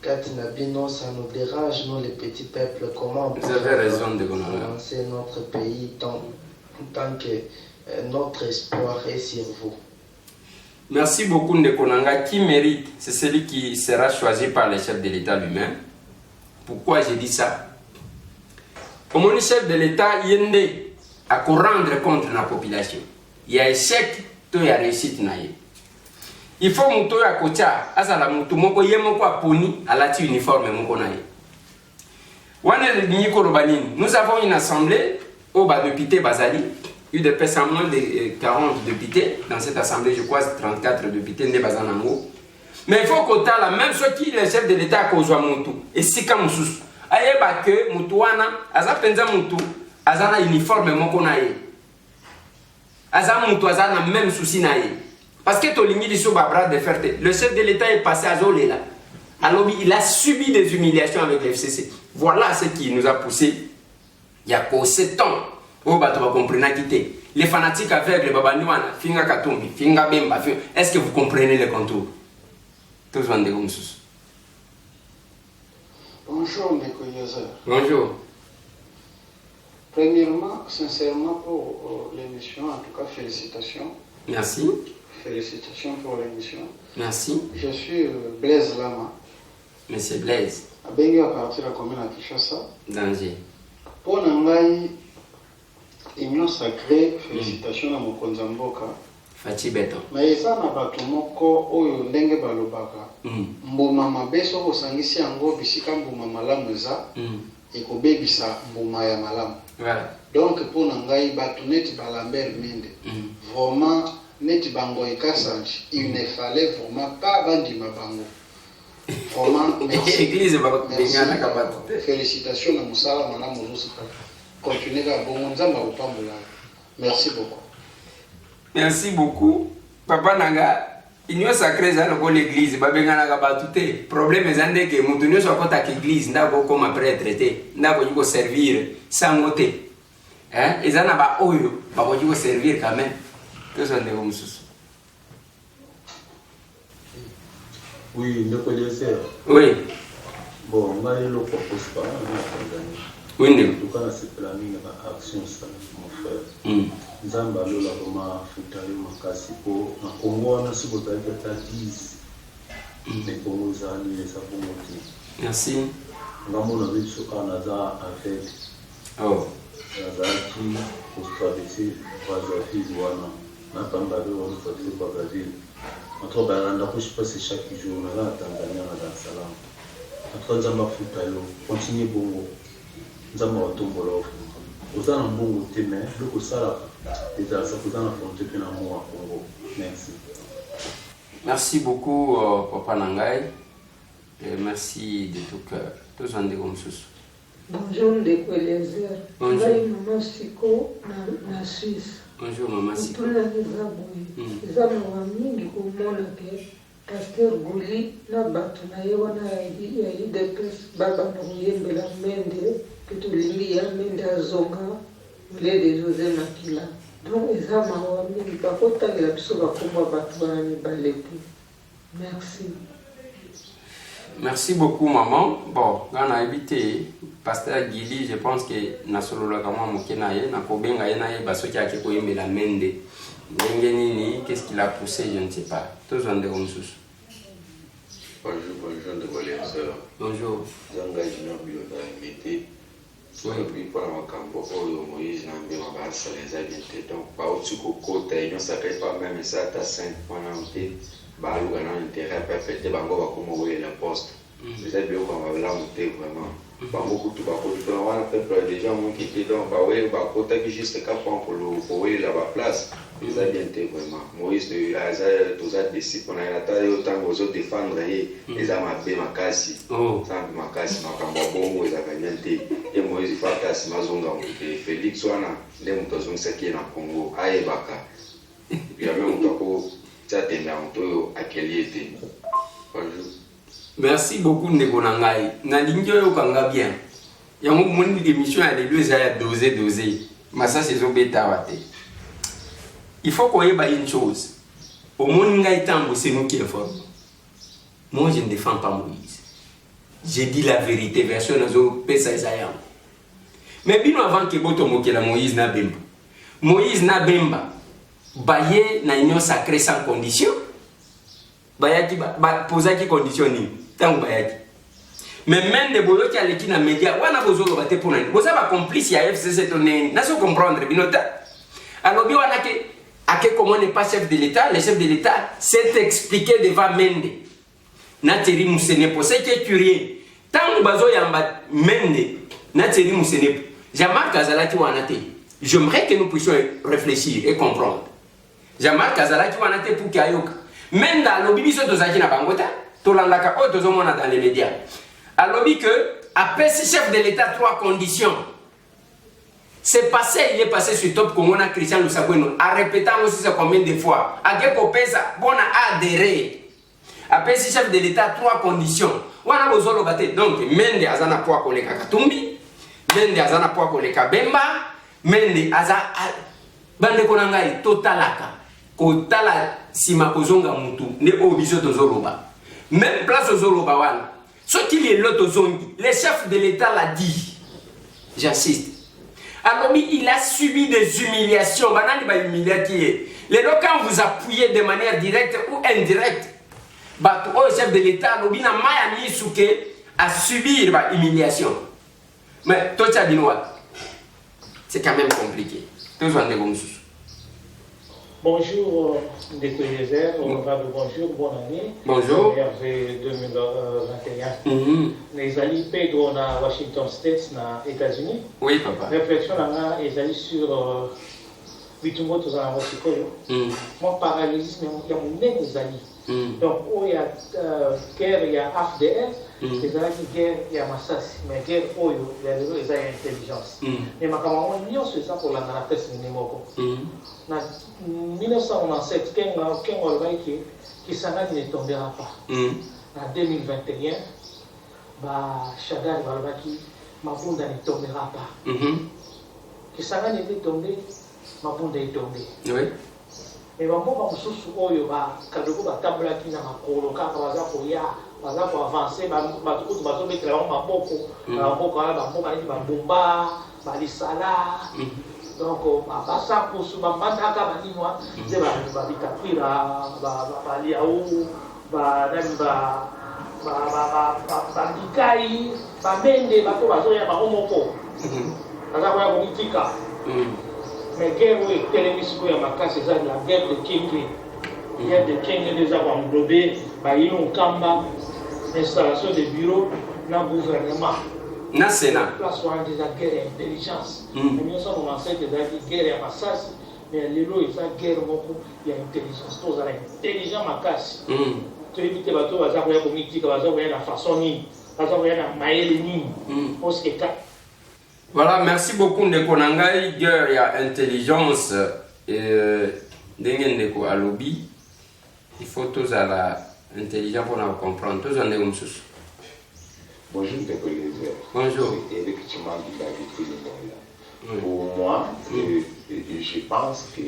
Katinabino, ça nous dérange, nous les petits peuples, comment on peut avancer notre pays tant que notre espoir est sur vous. Merci beaucoup Ndekonanga. Qui mérite, c'est celui qui sera choisi par le chef de l'État lui-même. Pourquoi j'ai dit ça? Comme le chef de l'État, il est à rendre compte de la population. Il y a échec, il y a réussite. Il faut que tu aies un peu de uniforme. Nous avons une assemblée au député Bazali. Il y a moins de 40 députés dans cette assemblée, je crois 34 députés de Bazanango. Mais il faut que tu aies la même chose qui est le chef de l'État à Moutou. Et si comme sous. Aïe que Moutouana, Aza Penza Moutou, Azana uniforme Mokonaye. Aza Moutou, Azana même souci naïe. Parce que Tolimi dit sur bras de fierté. Le chef de l'État est passé à Zolela. Alors il a subi des humiliations avec l'FCC. Voilà ce qui nous a poussé. Il y a que 7 ans. Oh, bah, tu vas comprendre quitter. Les fanatiques aveugles, les babaniwana, Finga Katumbi, Finga Bemba, est-ce que vous comprenez les contours? Tous vendez comme ça. Bonjour, Ndeko Eliezer. Bonjour. Premièrement, sincèrement pour l'émission, en tout cas félicitations. Merci. Félicitations pour l'émission. Merci. Je suis Blaise Lama. Monsieur Blaise. À Bengue à partir de la commune de Kinshasa. Danger. Pour Nangai, union sacrée, félicitations à Mokonza Mboka. Fachi Beto. Mais ça n'a pas tout moko oyo ndenge balobaka. Mbuma mabeso osangisi yango bisika mbuma malamu eza. Ekobebisa mbuma ya malamu. Voilà. Donc pour Nangai batu neti Balambert Mende. Vraiment neti bango ekasanji. Il ne fallait vraiment pas bandima bango. Vraiment merci. Église merci. Félicitations à Moussala Malamu Moussala. Continuez à bon nzamba opambola. Merci beaucoup. Merci beaucoup. Papa Nanga, union sacrée za loko l'église, babengana ka batute. Problème ezande que mutu nyo so kota l'église ndako comme prêtre te, ndako yiko servir sans ngote. Hein? Ezana ba oyo, ba ko yiko servir quand même. Que ça ndeko mususu. Oui, ndeko Eliezer. Oui. Bon, on va aller le propose pas en Tanzanie. Oui, ndeko. En tout cas, c'est planning à action ça, mon frère. Nzamba lola koma futali makasi po na Kongo wana siko tali ta 10 mais Kongo zali les abongoti. Merci. Ngambo na biso kana za avec azaki postradesi vazafi wana na pamba de wana fatile kwa Brazil. Entre balanda ko je passe chaque jour na Tanzania na Dar es Salaam. Entre nzamba futali continue bongo. Nzamba watombola ofu. Ozana mbongo te mais loko sala Merci. Merci beaucoup, Papa Nangai. Et merci de tout cœur. Tous en comme ça. Bonjour, Ndeko Eliezer. Bonjour. Maman Siko, na Suisse. Bonjour, Maman Siko. Eza mawa mingi komona ke Pasteur Guli na bato na ye wana ya IDPS baba na koyembela mende ke tolingi ya mende azonga mile de José Makila. Donc eza mawa mingi bakotalela biso bakomba bato wana mibale te. Merci. Merci beaucoup, maman. Bon, quand on a habité Pasteur Gili, je pense que Nasolo la kama mokenaye, na kobenga yenaye basoki ake koyembe la mende. Nini, qu'est-ce qui l'a poussé, je ne sais pas. Tous en dérom sous. Bonjour, de Eliezer. Bonjour. Zanga jina biota imité. Oui, puis pour la campo, Moïse n'a pas basse les habités. Donc, pas au-dessus qu'au côté, il ne s'appelle pas même ça, t'as 5 points en tête. Balou a un intérêt à péter Bango va comme envoyer la poste. Vous êtes bien qu'on va la monter vraiment. Bango tout va pour tout on a fait des gens qui étaient donc bah ouais bah côté qui juste cap pour le la place. Vous êtes bien été vraiment. Moïse de Azar tous a décidé qu'on a la taille autant aux autres défendre les âmes à bé makasi. Ça makasi makamba bongo ils avaient bien été. Et Moïse fait kasi mazonga Félix wana les mutazong saki na Congo aebaka. Puis même on Merci beaucoup Ndeko Nangai. Nalingi oyo kanga bien. Yango moni émission ya lelo eza ya dosé. Massa c'est zobeta wate. Il faut qu'on ait une chose. Au monde ngai tambo c'est nous qui informons. Moi je ne défends pas Moïse. J'ai dit la vérité version nazo pesa Isaiah. Mais bien avant que boto mokela Moïse na bemba. Moïse na bemba. Baye na union sacrée sans condition. Bayaki posaki condition ni tango bayaki. Mais même de bolo qui a l'équipe na média wana bozolo bate pour nani. Boza ba complice ya FCC tonné. Na so comprendre binota. Alors bi wana ke ake comment n'est pas chef de l'État, le chef de l'État s'est expliqué devant Mende. Nateri Moussene pour ce qui est curieux. Tango bazo yamba Mende Nateri Moussene. Jean-Marc Azalaki wana te. J'aimerais que nous puissions réfléchir et comprendre. Jean-Marc Azalaki wana te pour kayoka. Même dans le bibi so tozaki na bangota, tolandaka o tozomona dans les médias. Alors que après ce chef de l'État 3 conditions. C'est passé, il est passé sur Top Congo na Christian Lusabweno a répété aussi ça combien de fois. A que pesa bon a adhéré. Après ce chef de l'État 3 conditions. Wana bozolo bate donc Mende azana poa koleka Katumbi, Mende azana poa koleka Bemba, Mende aza bande konangai totalaka. Kotala sima kozonga mutu ne obiso tozoloba. Même place ozoloba wana. Ce qu'il est l'autre zongi, le chef de l'État l'a dit. J'insiste. Alors il a subi des humiliations. Banani ba humilié. Les gens quand vous appuyez de manière directe ou indirecte, le chef de l'État, l'obina Maya Misuke a subi une humiliation. Mais toi tu as dit quoi? C'est quand même compliqué. Bonjour, Ndeko Eliezer, honorable bonjour, bonne année. Bonjour. Merveille 2021. Les alliés Pedro na Washington State, na États-Unis. Oui, papa. Réflexion là, les alliés sur Bitumbo Tozana Wasikoyo. Mon paralysisme, il y a mon nez aux alliés. Donc, où il y a guerre, il y a AFDR. Les alliés guerre, il y a Massas. Mais guerre, où il y a les intelligence. Mais ma camarade, c'est ça pour la presse Minimoko. En 1997, qui s'arrête ne tombera pas. En 2021, Chagall Mabunda ne tombera pas. Qui s'arrête ne tomber, Mabunda est tombé. Mais Mabunda Moussou Oyo, Kadoko Tabla qui n'a pas coloca, baza pour avancer, batukutu bazomeka yango maboko, maboko wana bamboka neti babumba, balisala. Donc, basapusu bambandaka baninwa nde babitakwira baliau bandikai bamende bato bazoya bango moko baza koya komitika. Mais guerre oyo etelemi sikoyo ya makasi eza la guerre de kenge. Guerre de kenge nde eza koenglobe bayino nkamba installation de bureaux na gouvernement. Na Sénat. Place wana déjà guerre intelligence. Mais ça on enseigne des guerre ya masasi, mais lelo eza guerre moko ya intelligence. Toza la intelligence makasi. To éviter bato baza koya komitika baza koya na façon nini, baza koya na mayele nini. Parce que voilà, merci beaucoup Ndeko Nangai, guerre ya intelligence ndenge Ndeko alobi. Il faut tous à la intelligence pour nous comprendre. Tous en est comme ça. Bonjour, Ndeko Eliezer. Bonjour. Effectivement, il a vécu le monde. Pour moi, je pense que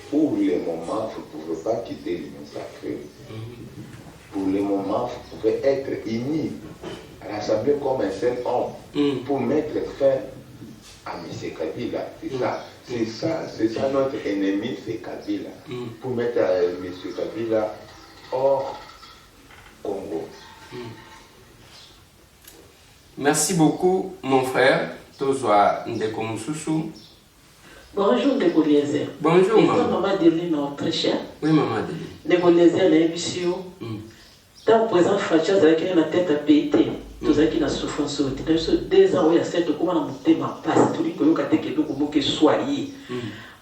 pour le moment, vous ne pouvez pas quitter l'union sacrée. Pour le moment, vous pouvez être unis, rassemblés comme un seul homme pour mettre fin à M. Kabila. C'est ça notre ennemi, c'est Kabila. Pour mettre M. Kabila hors Congo. Merci beaucoup, mon frère. Tozoa Ndeko Moussoussou. Bonjour, Ndeko Eliezer. Bonjour, maman. Maman Deline, notre chère. Oui, maman Deline. Ndeko Eliezer, l'émission. Tant présent, Fatias, avec la tête à péter. Tous qui na souffrance. Nous sommes 2 ans où il y a 7 comment on a monté ma passe. Tout le monde a été que soyez.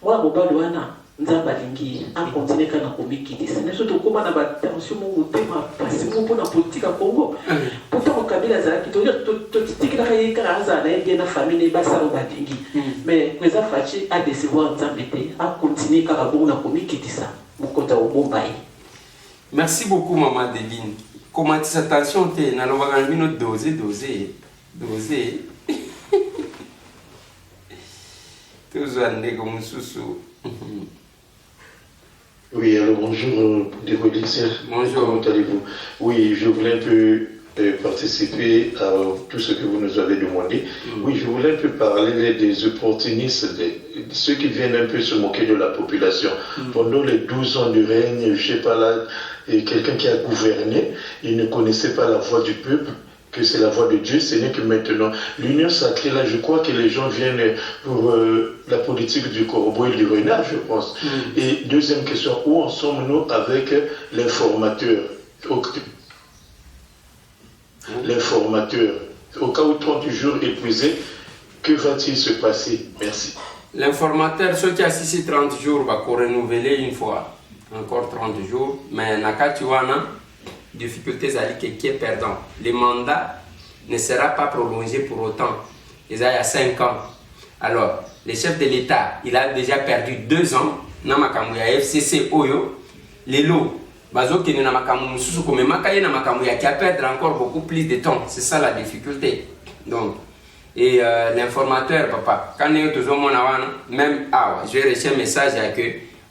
Moi, mon balouana. Nzambalingi a continué à communiquer. C'est surtout comment on a attention mon thème parce que pour la politique à Congo. Pourtant au Kabila Zaki, tout la réécrasa bien la famille basa balingi. Mais président Fachi a décevoir Nzambete a continué à communiquer ça. Mukota au Bombay. Merci beaucoup maman Deline. Comment tu attention t'es na lo va gagner notre doser. Tous andé comme sous. Oui, alors bonjour, Ndeko Eliezer. Bonjour. Comment allez-vous? Oui, je voulais un peu participer à tout ce que vous nous avez demandé. Oui, je voulais un peu parler des opportunistes, de ceux qui viennent un peu se moquer de la population. Pendant les 12 ans de règne, je ne sais pas là, quelqu'un qui a gouverné, il ne connaissait pas la voix du peuple, que c'est la voix de Dieu, ce n'est que maintenant. L'union sacrée, là, je crois que les gens viennent pour la politique du corbeau et du renard, je pense. Et deuxième question, où en sommes-nous avec l'informateur? L'informateur, au cas où 30 jours épuisé, que va-t-il se passer? Merci. L'informateur, ceux qui assistent 30 jours, va renouveler une fois, encore 30 jours, mais Nakatuana, difficultés à qui est perdant. Le mandat ne sera pas prolongé pour autant. Il y a 5 ans. Alors, le chef de l'État, il a déjà perdu 2 ans. Namakamou ya FCC Oyo, les lots. Bazo qui n'a makamou sous comme makaye na makamou ya qui a perdre encore beaucoup plus de temps. C'est ça la difficulté. Donc, et l'informateur, papa, quand nous sommes même je vais reçu un message à que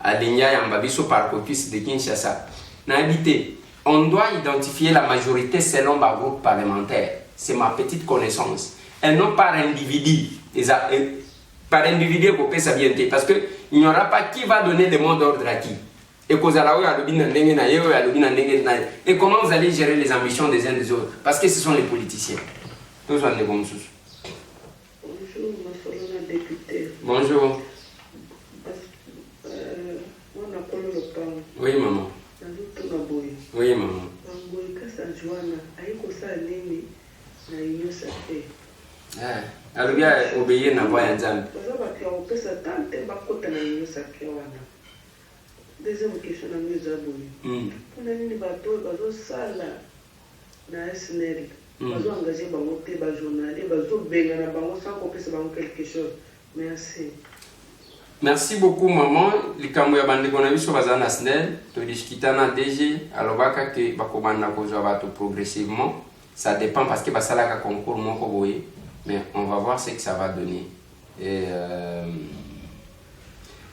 à Linya Yambabiso par caucus de Kinshasa. N'habité. On doit identifier la majorité selon ma groupe parlementaire. C'est ma petite connaissance. Et non par individu. par individu pour ça bien parce que il n'y aura pas qui va donner le mot d'ordre à qui. Et comment vous allez gérer les ambitions des uns des autres? Parce que ce sont les politiciens. Tous sont des bons sous. Bonjour, ma député. Bonjour. On a parlé le pain. Oui, maman. Oui, maman. Alors, bien, obéir n'a pas un zam. Deuxième question, on a mis bateau, bateau sale, na SNL. Bateau engagé, bateau journalier, bateau bénin, bateau sans qu'on puisse quelque chose. Merci. Merci beaucoup, maman. Les Kamouya Bande qu'on a vu sur Bazana SNL, tu discutais dans DG, alors que Bakobana Kozoa progressivement. Ça dépend parce que Basalaka concours, mon Koboé. Mais on va voir ce que ça va donner.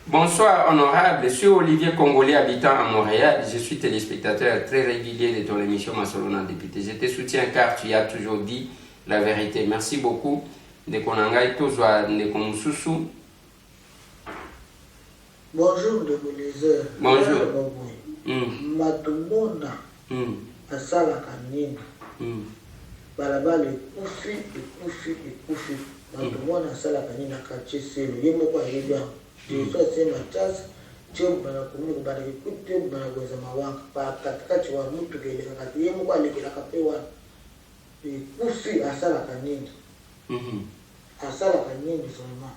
Bonsoir honorable, je suis Olivier Congolais habitant à Montréal. Je suis téléspectateur très régulier de ton émission Masolona député. Je te soutiens car tu as toujours dit la vérité. Merci beaucoup. Bonjour de Bolizeur. Bonjour. Matumona asala kanini. Balabala ekufi. Matumona asala kanini akache selo. Yemo kwa yebya. Yesu asema chasa chombo bana kumuni kubana kikuti bana kweza mawanga pa katikati wa mtu kile kakati yemo kwa lekela kapewa ekufi asala kanini. Asala kanini vraiment.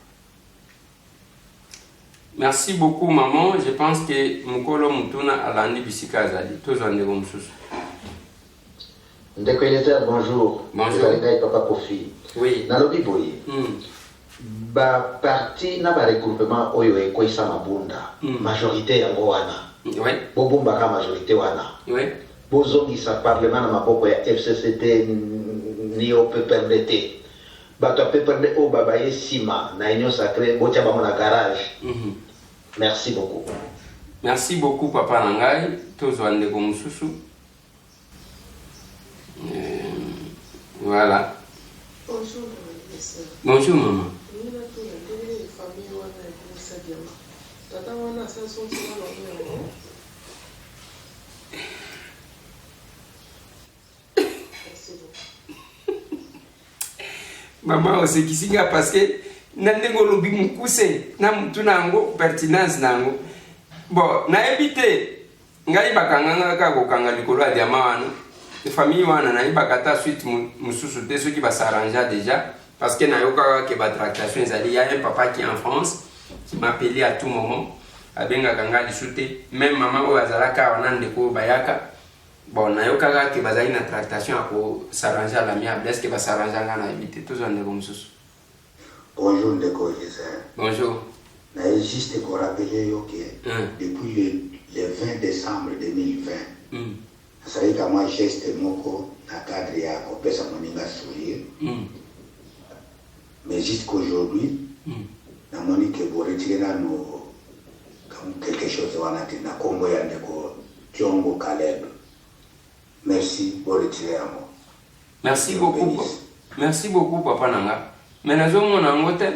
Merci beaucoup maman, je pense que Mukolo Mutuna alandi bisika azali tous en nego msusu. Ndeko Eliezer, bonjour. Bonjour. Papa Kofi. Oui. Nalobi boye. Ba parti na ba regroupement oyo ekoisa mabunda. Majorité yango wana. Oui. Bobomba ka majorité wana. Oui. Bozongisa parlement na maboko ya FCCT ni au PPRDT. Bato PPRD o baba yesima na union sacrée botia bango na garage. Merci beaucoup. Merci beaucoup papa Nangai, tous en nego msusu. Voilà. Bonjour. Bonjour maman. Maman osekisinga parce que nandengo lobi mukuse na mtu nango pertinence nango bon na éviter ngai bakanganga ka kokanga likolo ya diama wana famille wana na ibakata suite mususu te ceux qui va s'arranger déjà parce que na yoka ke ba tractation ezali ya un papa qui est en France qui m'appelait à tout moment abenga kanga lisute même maman o azalaka wana ndeko bayaka bon na yoka ke bazali na tractation ako s'arranger à l'amiable est-ce que va s'arranger ngana éviter tous on est comme ça. Bonjour Ndeko Eliezer. Bonjour. Mais juste pour rappeler que depuis le 20 décembre 2020, ça veut dire que moi geste moko na cadre ya kopesa moninga sourire. Mais jusqu'aujourd'hui, na moni que pour retirer no comme quelque chose wana na Congo ya Ndeko Tiongo Caleb. Merci pour retirer à moi. Merci beaucoup. Merci beaucoup papa nanga. Mais nazo mona ngote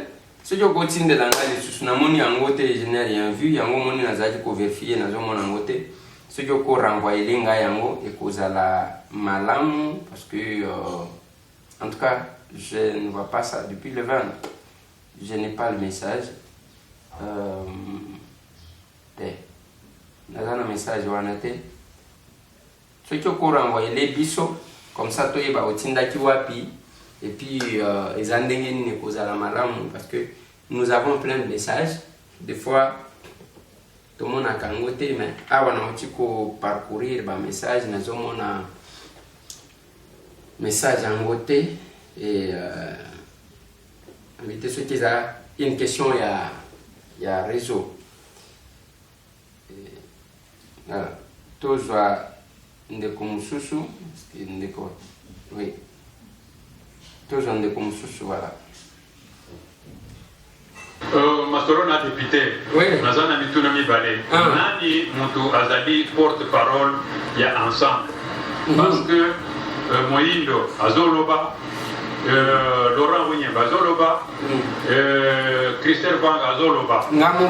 ce que continue de langage sur na moni ngote je n'ai rien vu yango moni nazaji ko vérifier nazo mona ngote ce que ko renvoyer linga yango et kozala malamu parce que en tout cas je ne vois pas ça depuis le 20. Je n'ai pas le message. Nazana message wana te. Ce que ko renvoyer les biso comme ça to yeba otinda ki wapi. Et puis, les Andengeni ne causent la malamu parce que nous avons plein de messages. Des fois, tout le monde a kangoté, mais on a parcourir les messages. Nous avons un message en côté. Et ceux qui ont une question, il y a réseau. Voilà. Tous Ndekumususu. Oui. Tous en Ndekumususu, voilà. Masolona député, nazana mituna mibale. Nani mutu azali porte-parole ya ensemble. Parce que Moindo azoloba Laurent Winyemba Zoloba, Christelle Banga Zoloba. Nani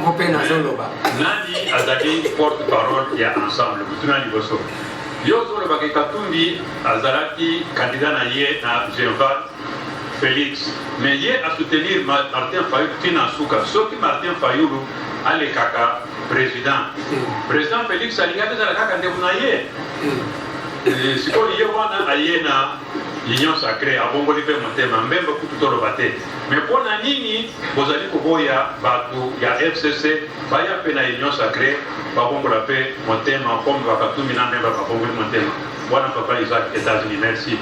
azali porte-parole ya ensemble. Mutuna Liboso. Yo Zoloba ke Katumbi azalaki candidat na ye na Genval Félix. Mais ye a soutenir Martin Fayulu Finansuka. Soki Martin Fayulu ale kaka président. Président Félix alingaki zala kaka ndebu na ye. Sikoyo ye wana aye na Union Sacrée abongoli pe motema mbemba kututolo bate. Mais pona nini bozali koboya batu ya FCC baya pe na Union Sacrée babongola pe motema comme Katumbi na mbemba babongoli motema. Bwana Papa Isaac, États-Unis, merci.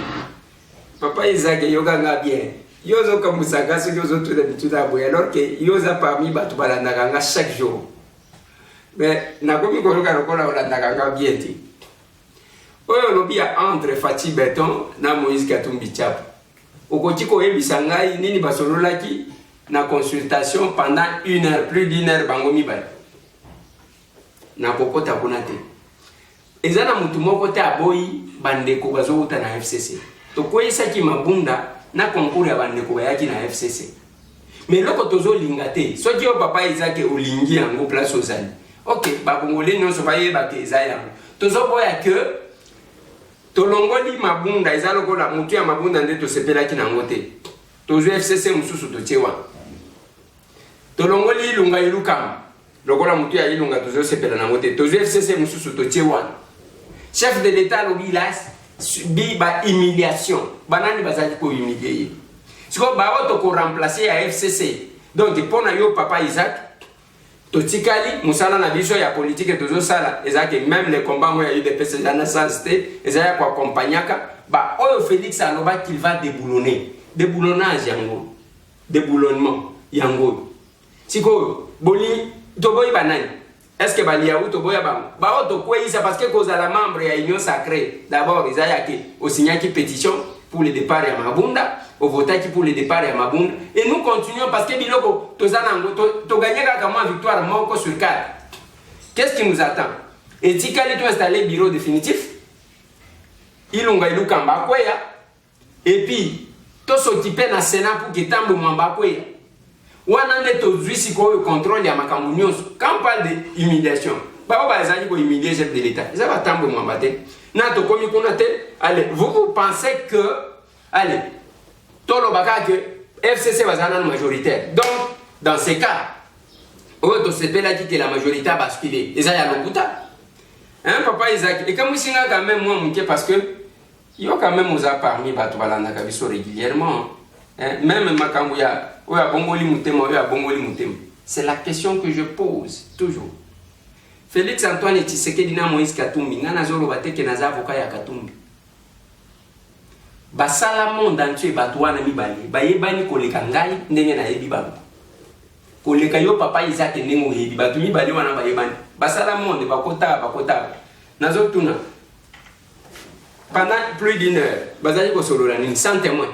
Papa Isaac yoganga bien. Yozo comme Musanga ce yozo tout d'habitude à boya alors que yoza parmi batu balandaka chaque jour. Mais nakomi koloka lokola olandaka bien ti. Oyo lobi ya entre Fati Beton na Moïse Katumbi Tchap. Okoti koyebisa ngai nini basololaki na consultation pendant 1 heure, plus d'1 heure bango mibale. Na kokota kuna te. Ezana mutu moko te aboyi bandeko bazouta na FCC. Tokoyisaki mabunda na concours ya bandeko bayaki na FCC. Mais loko tozo linga te. Soki yo Papa Isaac olingi yango place ozali. OK, bakongole nyonso bayeba ke eza yango. Tozo boya que tolongoli mabunda ezalo kola mutu ya mabunda nde tosepelaki nango te. Tozo FCC mususu tochewa. Tolongoli ilunga ilukama. Lokola mutu ya ilunga tozo sepela nango te. Tozo FCC mususu tochewa. Chef de l'État lobi la subi ba humiliation. Banani bazali ko humilier. Siko ba auto ko remplacer ya FCC. Donc pona yo Papa Isaac totikali musala na biso ya politique tozo sala ezake même les combats moi ya UDPS dans la santé ezaya kwa accompagnaka ba oyo Félix aloba qu'il va déboulonner déboulonnage yango déboulonnement yango siko boli toboyi banani est-ce que balia ou toboya ba auto kweyisa parce que cause la membre ya Union Sacrée d'abord ezaya ke o signaki pétition pour le départ ya Mabunda au vote pour le départ à Mabunda et nous continuons parce que biloko tozanango to gagner comme victoire moko sur 4. Qu'est-ce qui nous attend? Et Tikali to installer bureau définitif. Ilunga ilukamba kweya et puis to s'occuper na Sénat pour que tambo mwamba kweya. Wana nde to zwisi ko contrôle ya makambo nyonso. Quand on parle de humiliation, ba bazali ko humilier chef de l'État. Ça va tambo mwamba te. Na to komi kuna te. Allez, vous pensez que allez Tolo baka que FCC va être majoritaire. Donc, dans ces cas, on se peut dire que la majorité a basculé. Et ça, il y a le bouta. Hein, Papa Isaac? Et comme ici, quand même, moi, parce que il y a quand même aux parmi Batou Balanda Kabiso régulièrement. Même Makambouya, ou à Bongoli Moutema, ou à Bongoli Moutema. C'est la question que je pose, toujours. Félix Antoine Tshisekedi na Moïse Katumbi, Nana Zolo Bateke Naza avocat ya Katumbi. Basala monde entier batouana mibali bayebani koleka ngai ndenge na yebi bango koleka yo Papa Isaac ndenge yebi batu mibali wana bayebani basala monde bakota nazotuna pendant plus d'1 heure bazali ko solola nini sans témoin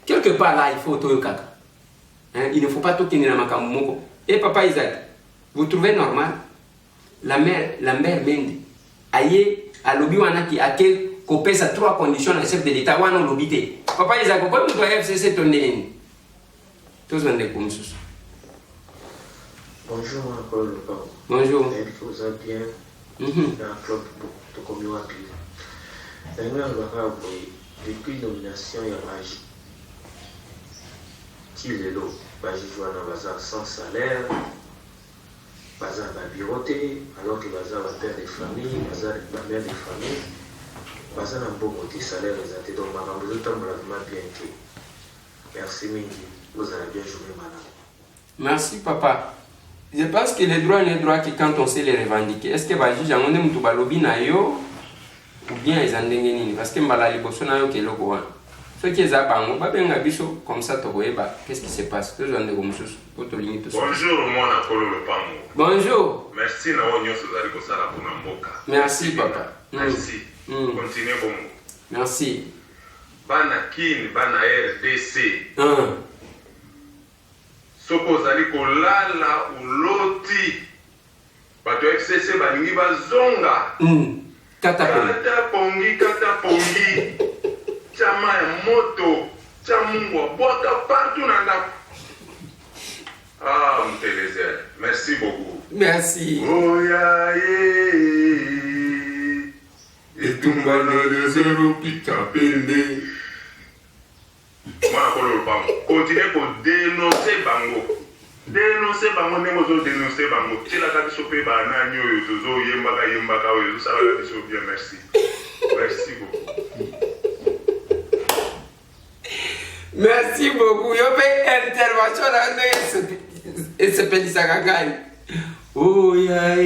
quelque part là il faut toyokaka il ne faut pas tokenina na makambo moko et Papa Isaac vous trouvez normal la mère Mende aye à lobby wana qui a que kopesa 3 conditions à chef de l'État wana lobby te Papa Isaac ko muto FCC tonene tous on est comme ça. Bonjour encore le papa. Bonjour. Vous allez bien? Dans club to komi wapi. D'ailleurs depuis nomination ya Maji qui est là Maji joue dans bazar sans salaire. Bazar va biroter, alors que bazar va père de famille, bazar va mère de famille, bazar n'a pas beaucoup de salaire, donc ma maman vous êtes vraiment bien que. Merci Mingi, vous avez bien joué madame. Merci papa. Je pense que les droits qui quand on sait les revendiquer. Est-ce que va juger on est mutu balobi na yo ou bien ils en nini parce que mbala liboso na yo ke loko wana. Ce qui est à Bango, Babenga Biso, comme ça, qu'est-ce qui se passe? Bonjour, mon Apollo le Pango. Bonjour. Merci, Naonyo Suzari Kosala pour Namboka. Merci, papa. Merci. Continuez, bon. Merci. Bana Kin, Bana RDC. Soko Zali Kolala ou Loti. Bato FCC, Baningi Bazonga. Kata pongi. Chama ya moto. Chamungwa. Bota partout dans la... Ah, Mtélézer. Merci beaucoup. Merci. Oh, ya, et tout le monde les zéros pica pende. Moi, continuez pour dénoncer Bango. Dénoncer Bango, n'est-ce dénoncer Bango. Si la carte chopée, banane, yozo, yembaka, ça va la dire bien, merci. Merci beaucoup. Merci beaucoup. Yo fais intervention dans le SPL Sagagai. Oh, ya,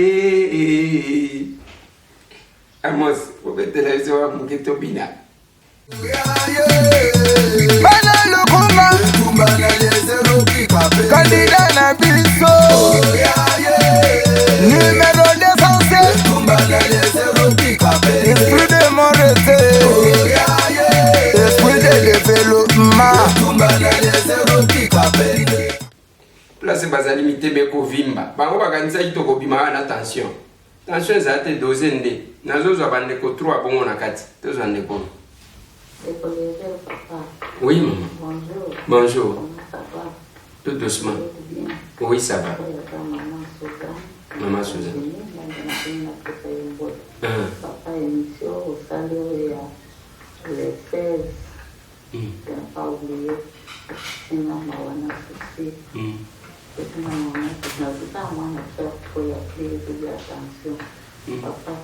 Amos, vous mettez télévision à Muketo Bina. Candidat na biso numéro d'essentiel esprit de moralité esprit de développement place bazali mitebe kovimba bango bakanisa kitoko bima na tension eza te doze nde nazozwa bandeko 3 bongo na kati tozwa ndeko. Oui, maman. Bonjour. Bonjour. Ça va? Tout doucement. Bien. Oui, ça va. Maman Suzanne. Papa émission au salaire les 16. Je n'ai pas oublié. Sinon, maman souci. Sinon, maman, je pas moi faire pour y appeler de attention. Papa.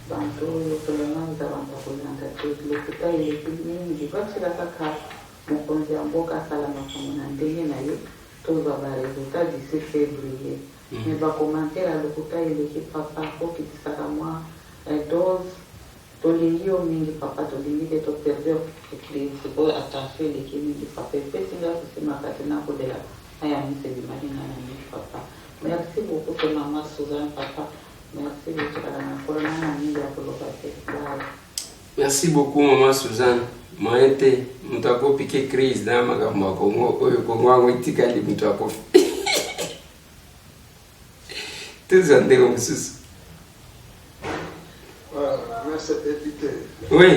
Bantu vraiment zavanda kulanda lokuta ile mingi bakira kaka mukonzi amboka sala makamuna ndenge na yo toza ba resultat du 6 février mais ba commenter la lokuta ile ki papa ko kitisaka moi dose tolingi yo mingi papa tolingi ke to perder équilibre ko attacher le ki mingi papa pesinga kusema kati na kodela haya msedi madina na mingi papa merci beaucoup pour maman Suzanne papa. Merci beaucoup, maman Suzanne. Moi, j'étais, je suis piqué crise dans ma gamme. Je suis allé tout ça, c'est comme ça. Merci, député. Oui.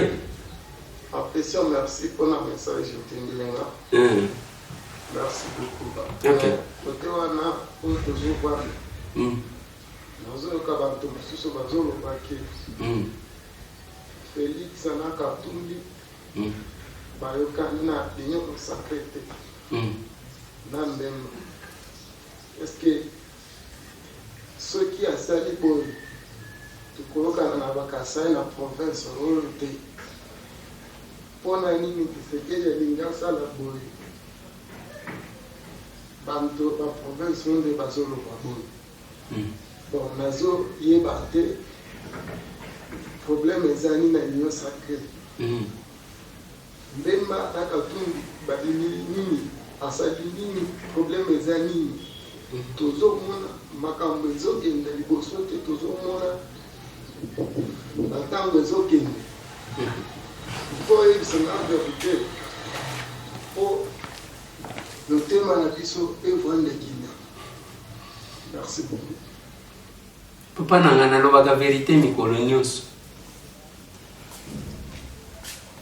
Appréciation, merci pour le message que tu as dit. Merci beaucoup. Ok. Pour toujours voir. Nazoyoka bantu mosusu bazolobaki Félix na Katumbi bayokani na union consacrée te na Mbemba. Est-ce que soki asali boye tokolokana na bakasai na province oyo te mpona nini Tshisekedi alingi asala boye bantu baprovince oyo nde bazoloba boye. Bon, nazo yeba te problème ezali na union sacrée. Mbemba na Katumbi balini nini asali nini problème ezali nini tozomona makambo ezokende liboso te tozomona batango ezokende po eyebisanga vérité po lotema na biso evandekina. Merci beaucoup. Papa nanga nalobaka vérité mikolo nyonso.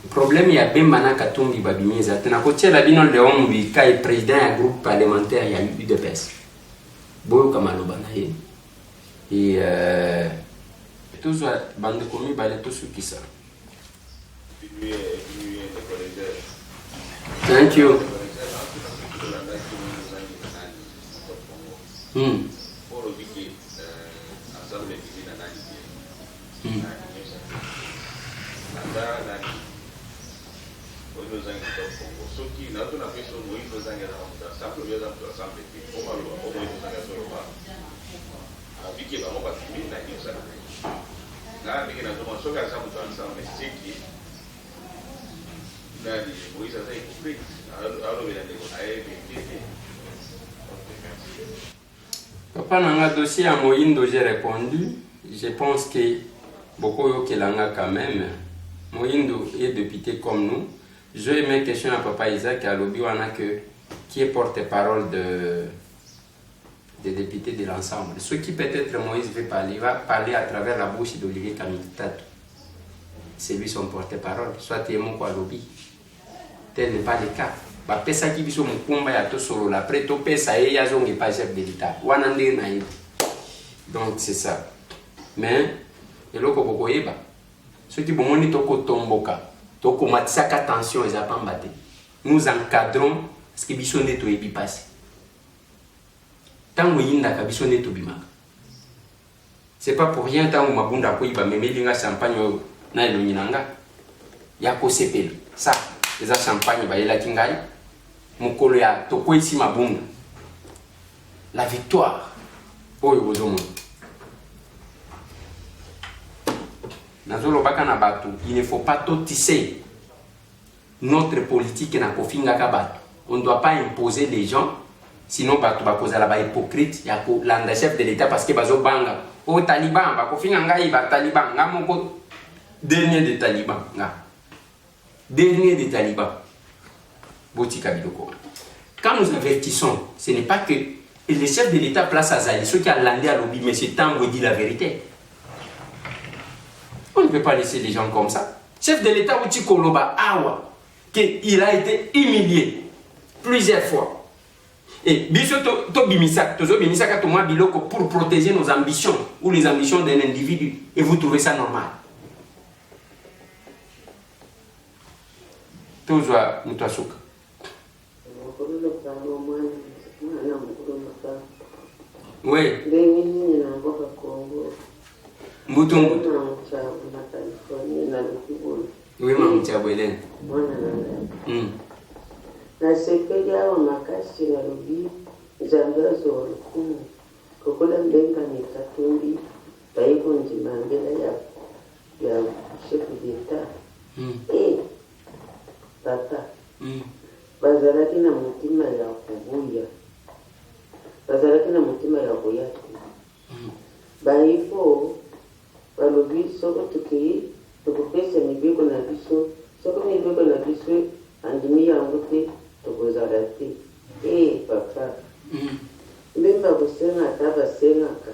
Problème ya Bemba na Katumbi babimiza tena kotiela bino Léon Mbika et président ya groupe parlementaire ya UDPS. Boyo kama loba na ye. Et tozwa bande komi bale tosukisa. Thank you. Papa nanga dossier à Moïndo, j'ai répondu. Je pense que beaucoup yokelanga quand même. Moïndo est député comme nous. Je mets une question à Papa Isaac à l'Obiwana qui est porte-parole des députés de l'ensemble. Ce qui peut-être Moïse veut parler, il va parler à travers la bouche d'Olivier Kamitatu. c'est lui son porte-parole, soit il est mon lobby. Tel n'est pas le cas. Pesa qui biso mukumba ya to solo la après to pesa et ya zongi pas chef de l'état. Wanande na yi. Donc c'est ça. Mais eloko bokoyeba. Ceux qui bomoni to ko tomboka, to ko matisaka attention ils pas mbaté. Nous encadrons ce que biso ndeto ebi passé. Tango yinda ka biso ndeto bimaka. C'est pas pour rien tango mabunda ko iba memelinga champagne na elonyinanga. Ya ko sepela. Ça, les champagne ba yela kingai. Mukolo ya toko ici mabunda. La victoire. Oyo bozomo. Nazolo baka na batu, il ne faut pas tout tisser notre politique na kofinga ka batu. On ne doit pas imposer les gens, sinon batu ba kozala ba hypocrite ya ko landa chef de l'état parce que bazo banga. O taliban ba kofinga ngai ba taliban ngamoko dernier des talibans nga. Dernier des talibans. Quand nous avertissons, ce n'est pas que le chef de l'État place à Zali, ceux qui ont landé à l'objet, mais c'est Tango dit la vérité. On ne peut pas laisser les gens comme ça. Chef de l'État, Uchi Koloba Awa, qu'il a été humilié plusieurs fois. Et biso to bimisa, tozo bimisa ka toma biloko pour protéger nos ambitions ou les ambitions d'un individu. Et vous trouvez ça normal? Tozoa mutasuka. Oui. Mbutu. Oui, maman Tchabouelen. Nasepeli awa makasi na lobi nzambe azolukumu kokola mbenga nekatombi bayiko ndima mbela ya chef d'État. Papa, bazalaki na mutima ya kubuya, bazalaki na mutima ya kuyatu. Baifo balobi soko tukei tokopesa mibeko na biso, soko mibeko na biso andimi yango te tokozala te. Papa, mbemba kosenga ata basengaka.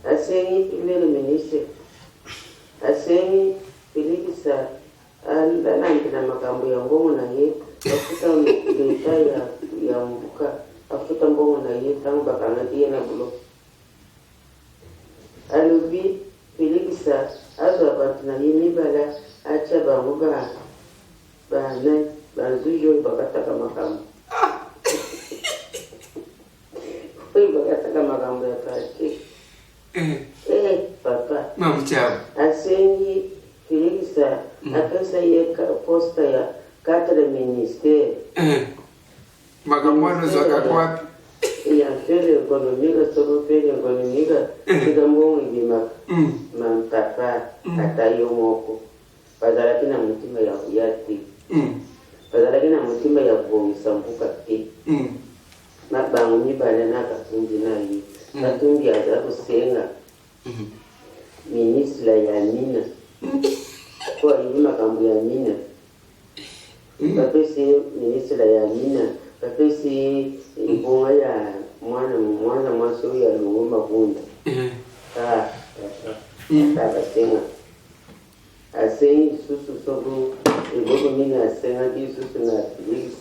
Asengi le ministre, asengi Felix alandila makambo ya mbongo na ye afuta leta ya mbuka afuta mbongo na ye tango bakanaki ye na bulo alobi Felix azwa bantu na ye mibala atia bango bane banzuyi oyo bakataka makambo oyo bakataka makambo ya parke. Papa asengi Felix apesa ye posta ya 4 ministères. Magamwano zoka kwapi? Ya fere ekonomika soko fere ekonomika tika mbongo ibimaka. Papa ata yo moko. Bazalaki na mutima ya kuyati. Bazalaki na mutima ya kubongisa mbuka te. Mabango mibale na katumbi na ye. Katumbi aza kusenga. Ministre ya Mina. Kwa hivi makambo ya Mina. Kapesi ministre ya Mina. Kapesi ibonga ya mwana mwaso ya lungu mabunda. Basenga. Asengi susu sogo. Iboko Mina asenga di susu na Felix.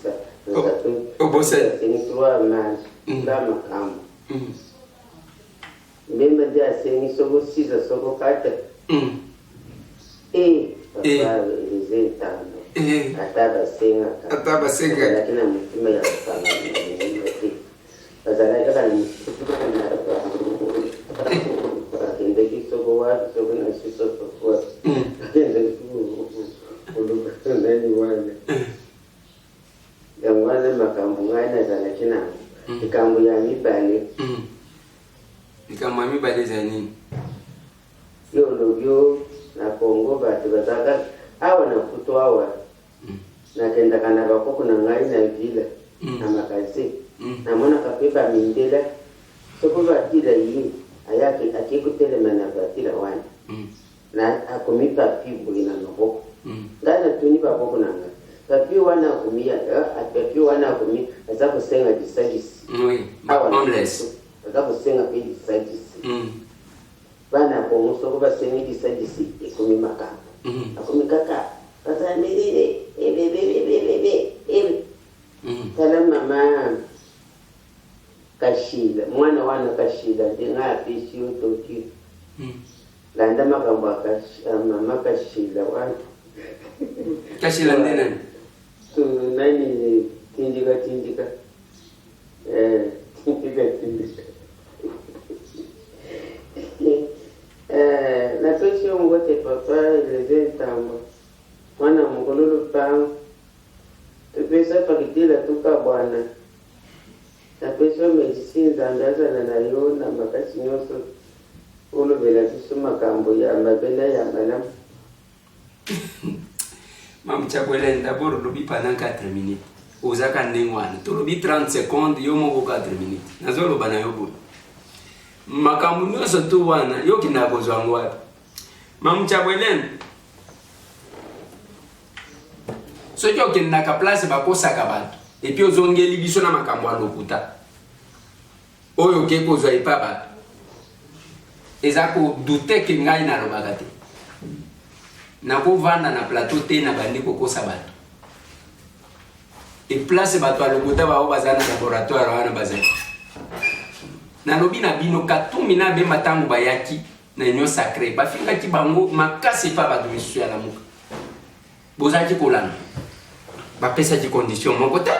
Obose. Asengi tuwa na kama kambo. Mbemba di asengi sogo sisa sogo kata. Papa rezentano. Ataba senga. Lakini mutima ya kufanya nini? Bazalaka kana akende sogo wapi sogo na siso kwa. Akende nani wale. Ya wale makambo ngana za lakini ikambo ya mibale. Ikambo ya mibale za nini? Yo lobyo na Kongo batu bataka awa na kuto awa na kenda kana bakoko na ngai na vila na makazi na mwana kapepa mindela soko batila yi ayake akikutelema na batila wani na akomipa pibu ina maboko ngana tuni baboko na ngai papi wana kumia papi wana kumia aza kusenga disagisi homeless aza kusenga pe disagisi bana ko musoko basengi disagisi ekomi makambo akomi kaka pasamirire ebe tala mama kashila mwana wana kashila ndingapi siyotoki landa makambo mama kashila wana kashila ndena tu nani tindika tindika la pression ngote papa ile ntambo mwana mkololo pangu tupesa pakitila tuka bwana la pression medicine zandaza na nayo na makasi nyoso ulo bela kusoma kambo ya mabela ya malamu mam chakwele ndaboro lobi pendant 4 minutes ozaka ndengwana to lobi 30 secondes yo moko 4 minutes nazolo bana yo bo makambo nyonso tu wana yo kinda kozwa ngwapi mam chakwele soki okendaka place bakosaka bato epi ozongeli biso na makambo ya lokuta oyo oke kozwa epa bato eza kodute ke ngai nalobaka te nakovanda na plateau te na bandi kokosa bato eplace bato ya lokuta bao baza na laboratoire wana bazali nalobi na bino katumbi na bemba ntango bayaki na union sacré bafingaki bango makasi epa bato misusu ya lamuka bozalaki kolanda bapesaki condition moko te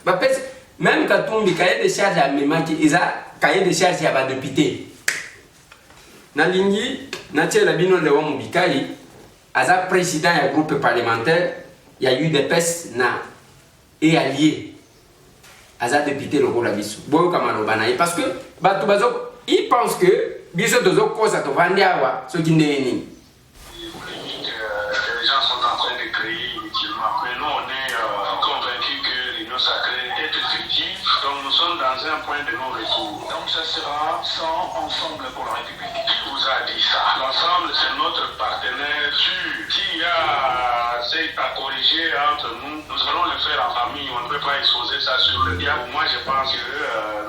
bapesa même katumbi cahier de charge amemaki eza cahier de charge ya badepute nalingi natiela bino Léon Mubikai aza président ya groupe parlementaire ya UDPS na et allié aza député lokola biso boyo kamaloba na ye parce que bato bazo il pense que biso tozo kosa to vandi awa soki ndenge nini. Les gens sont en train de créer inutilement. Mais nous, on est convaincus que l'union sacrée est effective. Donc nous sommes dans un point de non-retour. Donc ça sera sans Ensemble pour la République. Qui vous a dit ça? L'ensemble, c'est notre partenaire sûr. S'il y a à corriger entre nous, nous allons le faire en famille. On ne peut pas exposer ça sur le diable. Moi, je pense que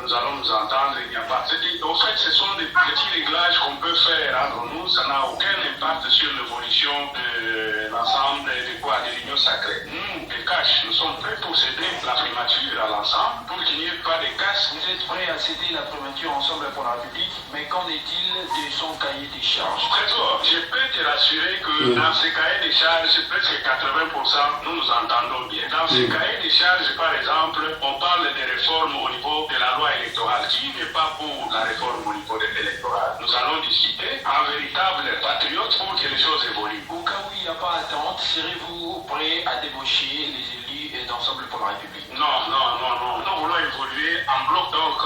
nous allons nous entendre. Il n'y a pas. En fait, ce sont des petits réglages qu'on peut faire entre nous. Ça n'a aucun impact sur l'évolution de l'ensemble de l'union sacrée. Nous, les caches, nous sommes prêts pour céder la primature à l'ensemble pour qu'il n'y ait pas de casse. Vous êtes prêts à céder la primature ensemble pour la République, mais qu'en est-il de son cahier des charges? Très fort. Je peux te rassurer que dans ce cahier des charges, presque 80%, nous nous entendons bien. Dans ce cahier des charges, par exemple, on parle des réformes au niveau de la loi électorale. Qui n'est pas pour la réforme au niveau de l'électoral? Nous allons discuter en véritable patriote pour que les choses évoluent. Au cas où il n'y a pas d'attente, serez-vous prêt à débaucher les élus d'Ensemble pour la République? Non. Nous voulons évoluer en bloc, donc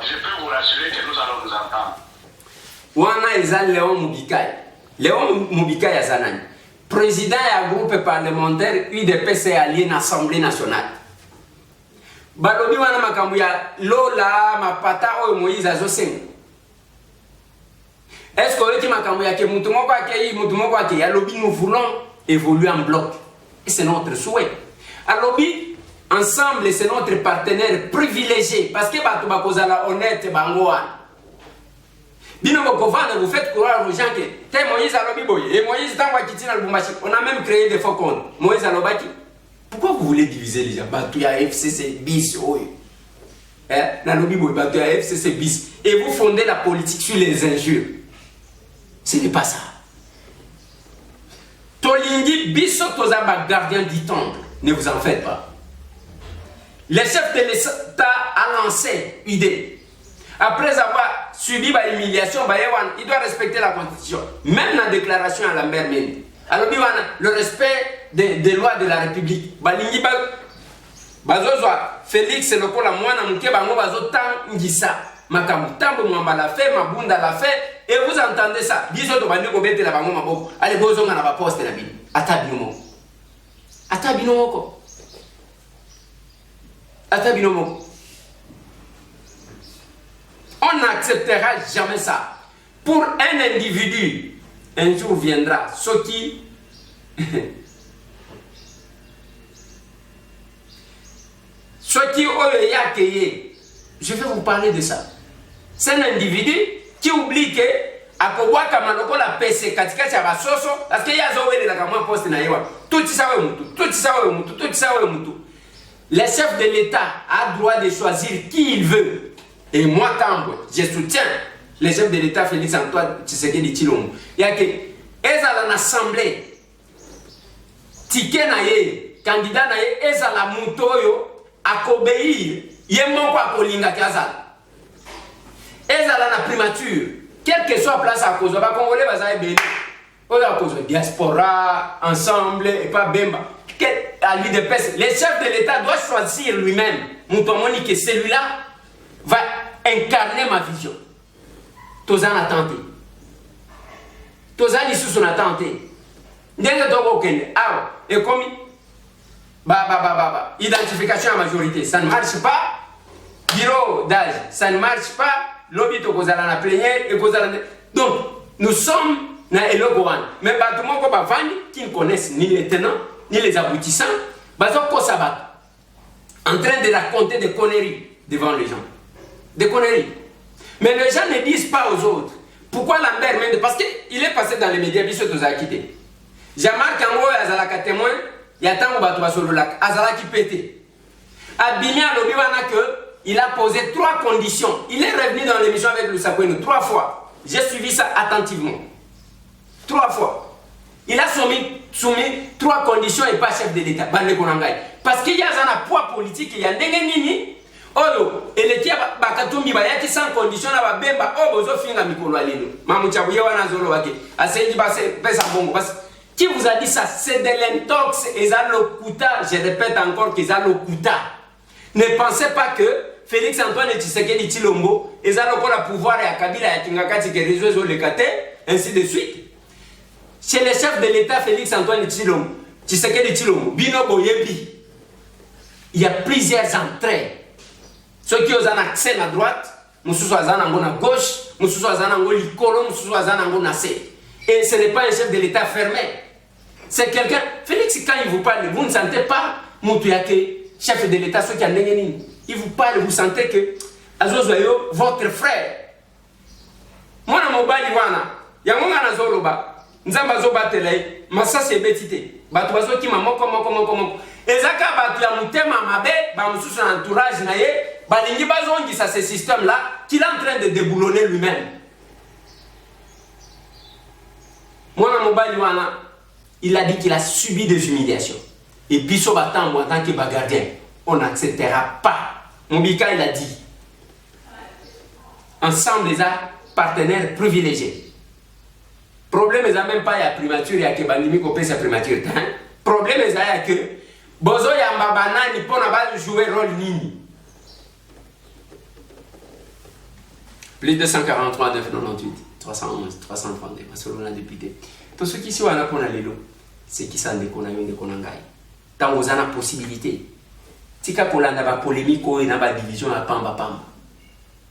je peux vous rassurer que nous allons nous entendre. Wana eza Léon Mubikai. Léon Mubikai aza nani? Président ya groupe parlementaire UDPS allié na Assemblée nationale. Balobi wana makambo ya Lola mapata oyo Moïse azosenga. Est-ce que oyoki makambo ya ke mutu moko ake ya lobi nous voulons évoluer en bloc. Et c'est notre souhait. Alobi ensemble c'est notre partenaire privilégié parce que bato bakozala honnête bango wana. Bino Bokovane, vous faites croire aux gens que Moïse a lobby boy et Moïse dans Wakitina Lubumbashi. On a même créé des faux comptes. Moïse a lobaki. Pourquoi vous voulez diviser les gens? Batouya FCC bis. Na lobby boy, Batouya FCC bis. Et vous fondez la politique sur les injures. Ce n'est pas ça. Tolingi biso tozaba gardien du temple. Ne vous en faites pas. Le chef de l'État a lancé idée. Après avoir subi l'humiliation, il doit respecter la constitution. Même la déclaration à Lambert Mende. Alors, le respect des lois de la République. Félix, c'est le coup la moine, Makambutambo mwamba l'a fait, Mabunda l'a fait, et vous entendez ça. Biso to bandi ko bete la bango maboko. Allez bozo ngana ba poste na bino. Atabino moko. On n'acceptera jamais ça. Pour un individu, un jour viendra, ce qui je vais vous parler de ça. C'est un individu qui oublie que akobwaka maloko la pese katikati ya basoso parce que yazo welela kama poste na yewa tout ça ouais mutu. Le chef de l'État a droit de choisir qui il veut. Et moi, Tambwe, je soutiens le chef de l'État Félix Antoine Tshisekedi Tshilombo. Il y a que ezala na assemblée ticket na ye candidat na ye ezala muto oyo akobéir ye moko akolinga kazala. Ezala na primature quelle que soit place à cause ba congolais baza ebele oyo à cause diaspora ensemble et pas bemba. À lui de pèse. Le chef de l'État doit choisir lui-même. Moutomoni que celui-là va incarner ma vision. Tozan a tenté. Tozan ici son a tenté. Ndenge dogo kende. Ah, et comme identification à majorité, ça ne marche pas. Bureau d'âge, ça ne marche pas. Lobby to kozala na plénière et kozala. Donc, nous sommes na elogoan. Mais pas tout le monde qui ne connaissent ni les tenants ni les aboutissants, en train de raconter des conneries devant les gens. Des conneries. Mais les gens ne disent pas aux autres. Pourquoi Lambert Mende? Parce qu'il est passé dans les médias, il s'est quitté. Jean-Marc Ango et Azalaka témoin, il y a tant de sur le lac. Azalaki pété. Abimia Lobiwana il a posé 3 conditions. Il est revenu dans l'émission avec le Sakoueno 3 fois. J'ai suivi ça attentivement. 3 fois. Il a soumis 3 conditions et pas chef de l'État. Parce qu'il y a un poids politique, il y a un nini. Oyo, et les qui a bakatumbi bayaki sans condition na bemba obozo finga mikolo alelo. Mamuchabuye wana zolo wake. Aseji base pesa bongo. Qui vous a dit ça? C'est de l'intox et ça lokuta. Je répète encore que ça lokuta. Ne pensez pas que Félix Antoine Tshisekedi Tshilombo et ça lokola pouvoir ya Kabila ya Kingakati ke rezo le kate ainsi de suite. Chez le chef de l'État Félix Antoine Tshisekedi Tshilombo, Bino Boyebi, il y a plusieurs entrées. Ceux qui ont un accès à droite, Moussou Azanango à gauche, Moussou Azanango Likolo, Moussou Azanango Nassé. Et ce n'est pas un chef de l'État fermé. C'est quelqu'un. Félix, quand il vous parle, vous ne sentez pas Moutouake, chef de l'État, ceux qui ont un. Il vous parle, vous sentez que Azozoyo, votre frère. Moi, je suis Yamona Zoloba. Nzamba zo batele masa se betite batu bazo ki mamoko moko ezaka batu ya mutema mabe ba mususu na entourage na ye balingi bazongi ça ce système là qu'il est en train de déboulonner lui-même. Mwana mobali wana il a dit qu'il a subi des humiliations et biso batambo en tant que bagardien on n'acceptera pas. Mobika il a dit ensemble les partenaires privilégiés. Problème est même pas ya primature ya ke bandimi ko pesa primature tan. Problème est ya que bozo ya mbabana ni pona ba jouer rôle nini. Plus de 143 998 311 332 selon la députée. Tout ce qui sont là pour lelo, c'est qui s'en déconne de konangai. Tant vous avez possibilité. Tika kolanda ba polémique et na ba division à pamba.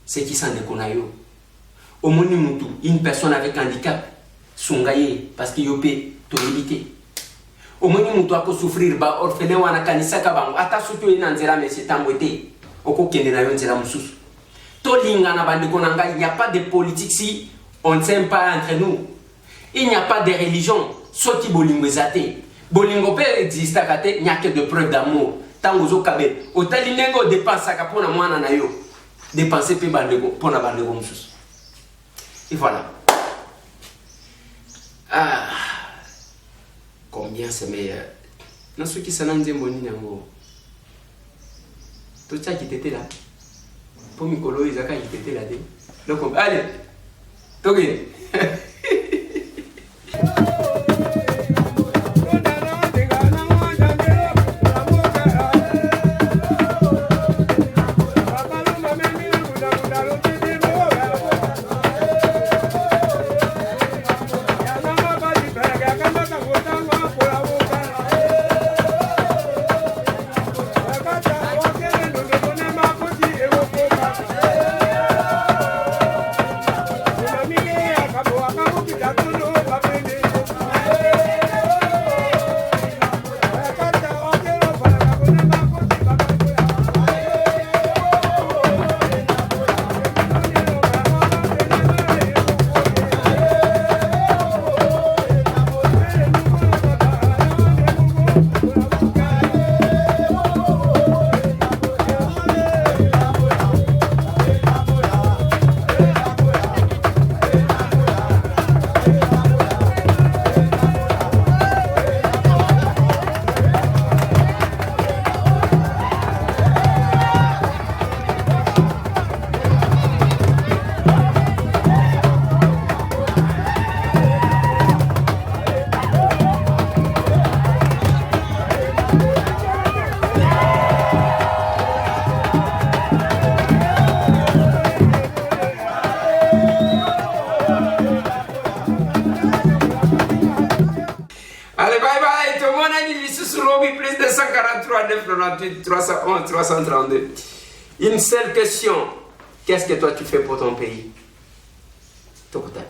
C'est qui s'en déconne yo. Au moni mutu une personne avec handicap Sungaye parce qu'il y a limité. Au moins, nous devons souffrir ba orphelin wana kanisa kabango ata soto ina nzela mais tambwete okokende na yo nzela mususu. To linga na bandi konanga, il n'y a pas de politique si on ne s'aime pas entre nous. Il n'y a pas de religion soti bolingo ezate. Bolingo pe existe kate, il n'y a que de preuves d'amour. Tango zo kabe, otalinengo dépensa ka pona mwana na yo. Dépenser pe bandego pona bandego mususu. Et voilà. Ah, combien c'est meilleur. Non, ceux qui s'en ont dit, tout ça qui était là. Pour Mikolo, ils ont qui était là. Donc, allez, toquez. 243 998 311 332. Une seule question. Qu'est-ce que toi tu fais pour ton pays? Tokutan.